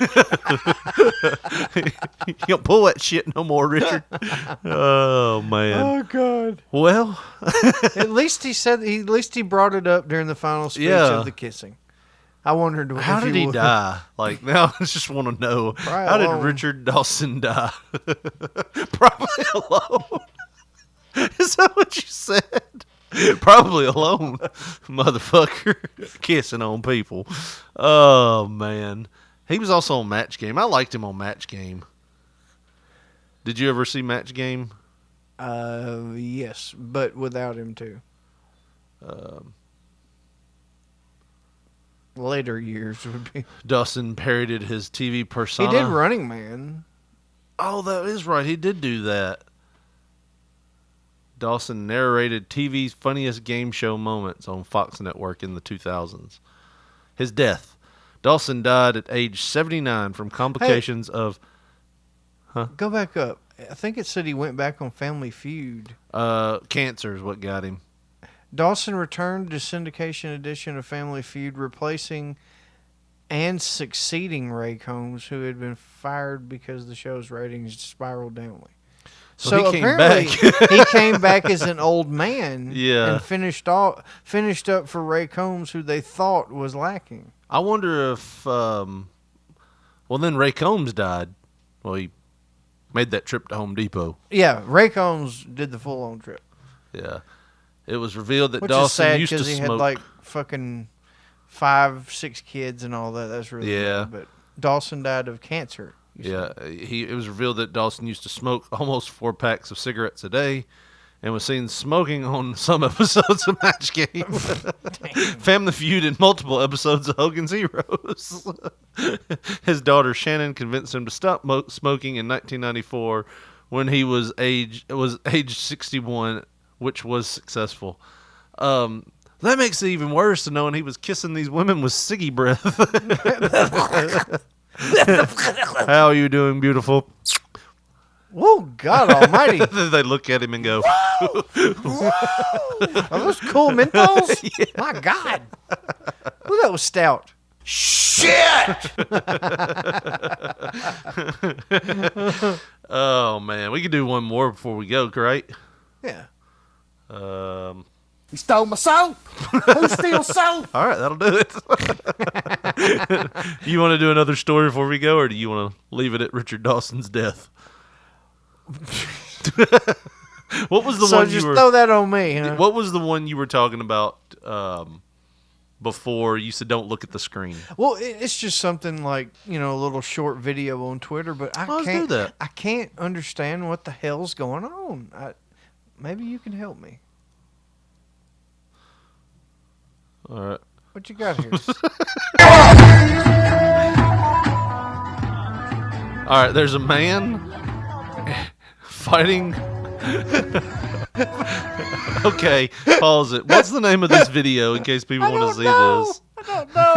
You don't pull that shit no more, Richard. Oh, man. Oh, God. Well. At least he brought it up during the final speech of the kissing. I wondered how did he die? Like, now I just want to know. Probably how alone. did Richard Dawson die? Probably alone. Is that what you said? Probably alone, motherfucker. Kissing on people. Oh, man. He was also on Match Game. I liked him on Match Game. Did you ever see Match Game? Yes, but without him too. Later years would be. Dawson parodied his TV persona. He did Running Man. Oh, that is right. He did do that. Dawson narrated TV's funniest game show moments on Fox Network in the 2000s. His death. Dawson died at age 79 from complications of... Huh? Go back up. I think it said he went back on Family Feud. Cancer is what got him. Dawson returned to syndication edition of Family Feud, replacing and succeeding Ray Combs, who had been fired because the show's ratings spiraled downward. So he came back. He came back as an old man, Yeah, and finished up for Ray Combs, who they thought was lacking. I wonder if, then Ray Combs died. Well, he made that trip to Home Depot. Yeah, Ray Combs did the full-on trip. Yeah. It was revealed that Which Dawson is sad used to because he smoke. had like fucking 5-6 kids and all that. That's really bad. But Dawson died of cancer. Yeah, it was revealed that Dawson used to smoke almost 4 packs of cigarettes a day and was seen smoking on some episodes of Match Game, Family Feud, and multiple episodes of Hogan's Heroes. His daughter Shannon convinced him to stop smoking in 1994 when he was aged 61, which was successful. That makes it even worse, knowing he was kissing these women with ciggy breath. How are you doing, beautiful? Whoa, God almighty. They look at him and go, Are those cool menthols? Yeah. My God. Ooh, that was stout. Shit! Oh, man. We could do one more before we go, right? Yeah. He stole my soap. Who steals soap? All right, that'll do it. You want to do another story before we go, or do you want to leave it at Richard Dawson's death? What was the one? So just throw that on me. Huh? What was the one you were talking about before? You said don't look at the screen. Well, it's just something like, a little short video on Twitter, but I Let's do that. I can't understand what the hell's going on. Maybe you can help me. All right. What you got here? All right, there's a man fighting. Okay, pause it. What's the name of this video in case people want to see this? I don't know.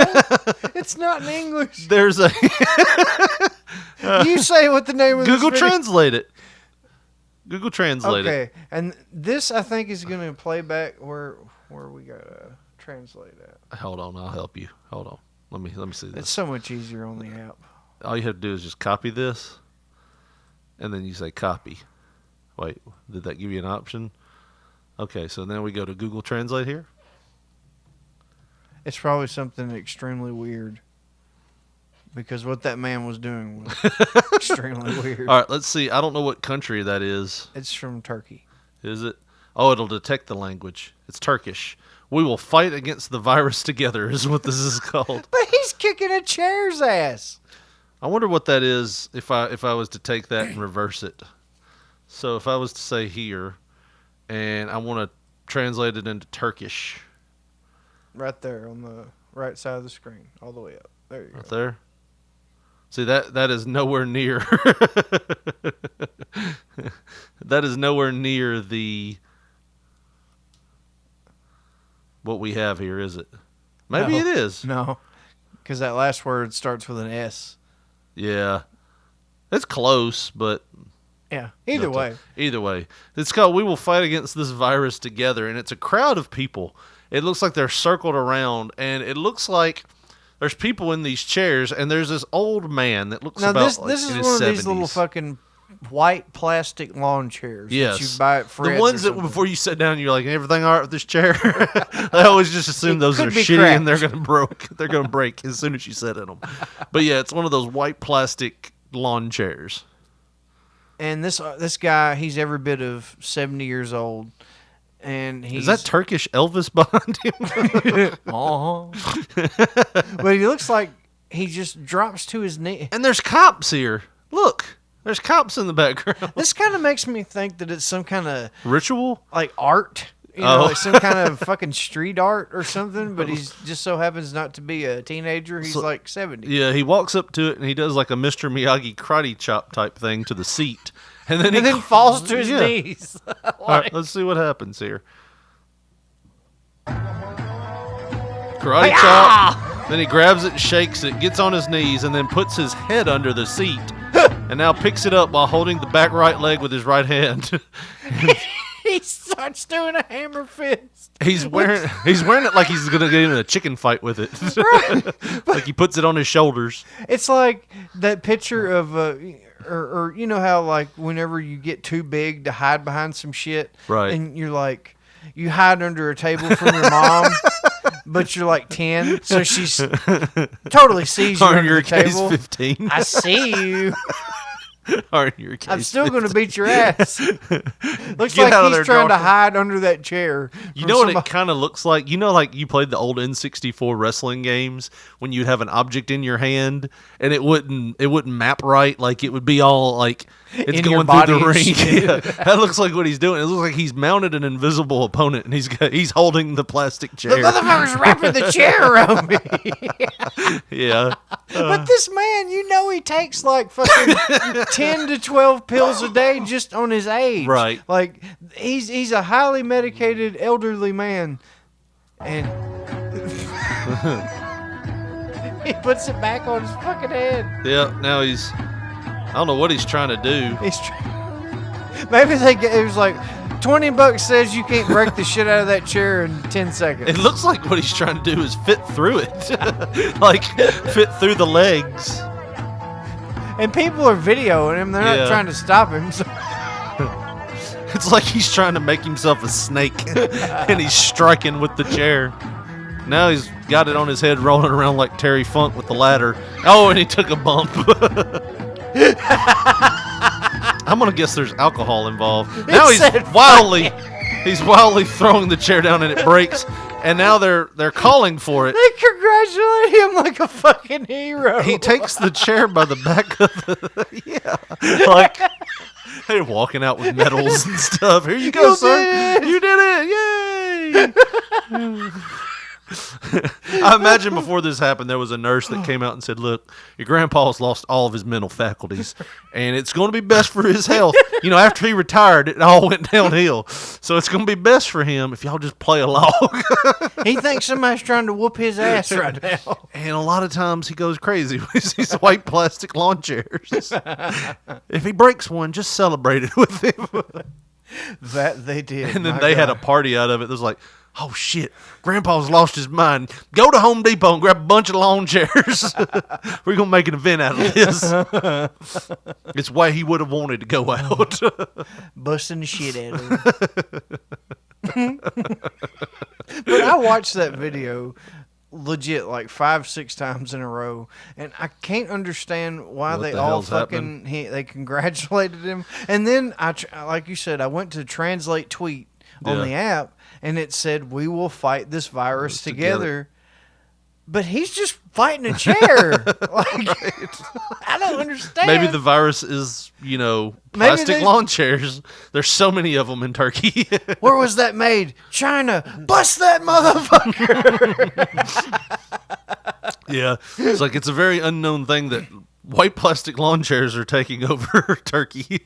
It's not in English. There's a. You say what the name of Google this video. Translate it. Google Translate it. Okay, and this I think is going to play back where we got to translate that. Hold on, I'll help you. Hold on. Let me see this. It's so much easier on the app. All you have to do is just copy this, and then you say copy. Wait, did that give you an option? Okay, so then we go to Google Translate here. It's probably something extremely weird. Because what that man was doing was extremely weird. All right, let's see. I don't know what country that is. It's from Turkey. Is it? Oh, it'll detect the language. It's Turkish. We will fight against the virus together is what this is called. But he's kicking a chair's ass. I wonder what that is if I was to take that and reverse it. So if I was to say here, and I want to translate it into Turkish. Right there on the right side of the screen, all the way up. There you go. Right there. See, that is nowhere near. That is nowhere near what we have here, is it? Maybe it is. No, because that last word starts with an S. Yeah. It's close, but... Yeah, either way. Either way. It's called We Will Fight Against This Virus Together, and it's a crowd of people. It looks like they're circled around, and it looks like there's people in these chairs, and there's this old man that looks now about this like is in one his of 70s. these little fucking white plastic lawn chairs Yes. that you buy at Fred's. The ones that before you sit down, you're like, everything all right with this chair? I always just assume those are shitty cracked. and they're gonna break as soon as you sit in them. But yeah, it's one of those white plastic lawn chairs. And this guy, he's every bit of 70 years old. And he's... Is that Turkish Elvis behind him? But he looks like he just drops to his knee. And there's cops here. Look, there's cops in the background. This kind of makes me think that it's some kind of ritual, like art. You know, like some kind of fucking street art or something, but he's just so happens not to be a teenager. He's like 70. Yeah, he walks up to it and he does like a Mr. Miyagi karate chop type thing to the seat. And then he falls to his knees. All right, let's see what happens here. Karate chop. Then he grabs it, shakes it, gets on his knees, and then puts his head under the seat. And now picks it up while holding the back right leg with his right hand. He starts doing a hammer fist. He's wearing it like he's gonna get in a chicken fight with it. Right. Like he puts it on his shoulders. It's like that picture of or you know how like whenever you get too big to hide behind some shit, right? And you're like you hide under a table from your mom, but you're like 10, so she's totally sees you under the table. 15. I see you. I'm still going to beat your ass. Looks like he's trying to hide under that chair. You know what it kind of looks like? You know, like you played the old N64 wrestling games when you'd have an object in your hand and it wouldn't map right. Like it would be all like it's going through the ring. Yeah. That looks like what he's doing. It looks like he's mounted an invisible opponent and he's holding the plastic chair. The motherfucker's wrapping the chair around me. Yeah. But this man, you know, he takes like fucking 10 to 12 pills a day just on his age. Right. Like he's a highly medicated elderly man, and he puts it back on his fucking head. Yeah. Now I don't know what he's trying to do. Maybe it was like $20 says you can't break the shit out of that chair in 10 seconds. It looks like what he's trying to do is fit through it. Like fit through the legs. And people are videoing him. They're not trying to stop him. So. It's like he's trying to make himself a snake. And he's striking with the chair. Now he's got it on his head rolling around like Terry Funk with the ladder. Oh, and he took a bump. I'm going to guess there's alcohol involved. Now he's wildly throwing the chair down and it breaks. And now they're calling for it. They congratulate him like a fucking hero. He takes the chair by the back of the like they're walking out with medals and stuff. Here you go, sir. You did it. Yay. I imagine before this happened, there was a nurse that came out and said, "Look, your grandpa's lost all of his mental faculties, and it's going to be best for his health. You know, after he retired, it all went downhill. So it's going to be best for him if y'all just play along." He thinks somebody's trying to whoop his ass right now. And a lot of times he goes crazy with these white plastic lawn chairs. If he breaks one, just celebrate it with him. That they did. And then they had a party out of it. It was like, oh shit, Grandpa's lost his mind. Go to Home Depot and grab a bunch of lawn chairs. We're going to make an event out of this. It's why he would have wanted to go out. Busting the shit out of him. But I watched that video legit like 5-6 times in a row, and I can't understand why they all fucking they congratulated him. And then like you said, I went to translate tweet on the app, and it said, "We will fight this virus together." But he's just fighting a chair. I don't understand. Maybe the virus is, plastic lawn chairs. There's so many of them in Turkey. Where was that made? China. Bust that motherfucker. Yeah. It's like it's a very unknown thing that white plastic lawn chairs are taking over Turkey.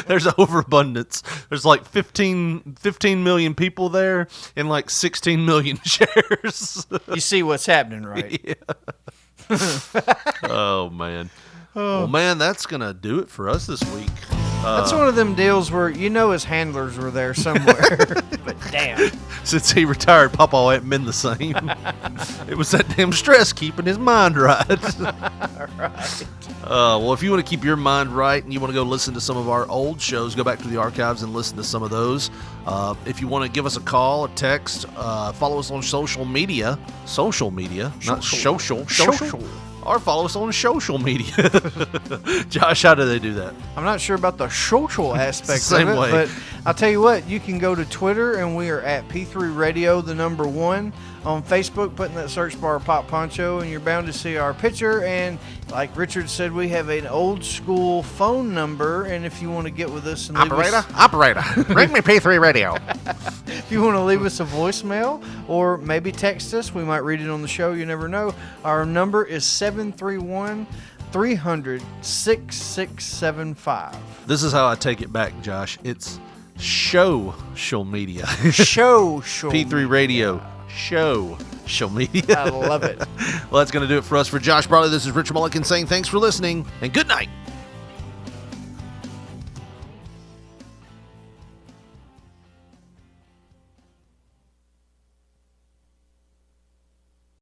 There's overabundance. There's like 15 million people there and like 16 million chairs. You see what's happening, right? Yeah. Oh, man. Well, man, that's going to do it for us this week. That's one of them deals where his handlers were there somewhere. But damn. Since he retired, Papa ain't been the same. It was that damn stress keeping his mind right. Right. Well, if you want to keep your mind right and you want to go listen to some of our old shows, go back to the archives and listen to some of those. If you want to give us a call, a text, follow us on social media. Social media, not social. or follow us on social media. Josh, how do they do that? I'm not sure about the social aspect Same of it, way. but I'll tell you what, you can go to Twitter, and we are at P3 Radio, the number 1. On Facebook, put in that search bar Pop Poncho, and you're bound to see our picture. And like Richard said, we have an old school phone number, and if you want to get with us and Operator, bring me P3 Radio. if you want to leave us a voicemail or maybe text us, we might read it on the show. You never know. Our number is 731-300-6675. This is how I take it back, Josh. It's social media. Social P3 Radio. Social media. I love it. Well, that's going to do it for us. For Josh Barley, this is Richard Mulligan saying thanks for listening and good night.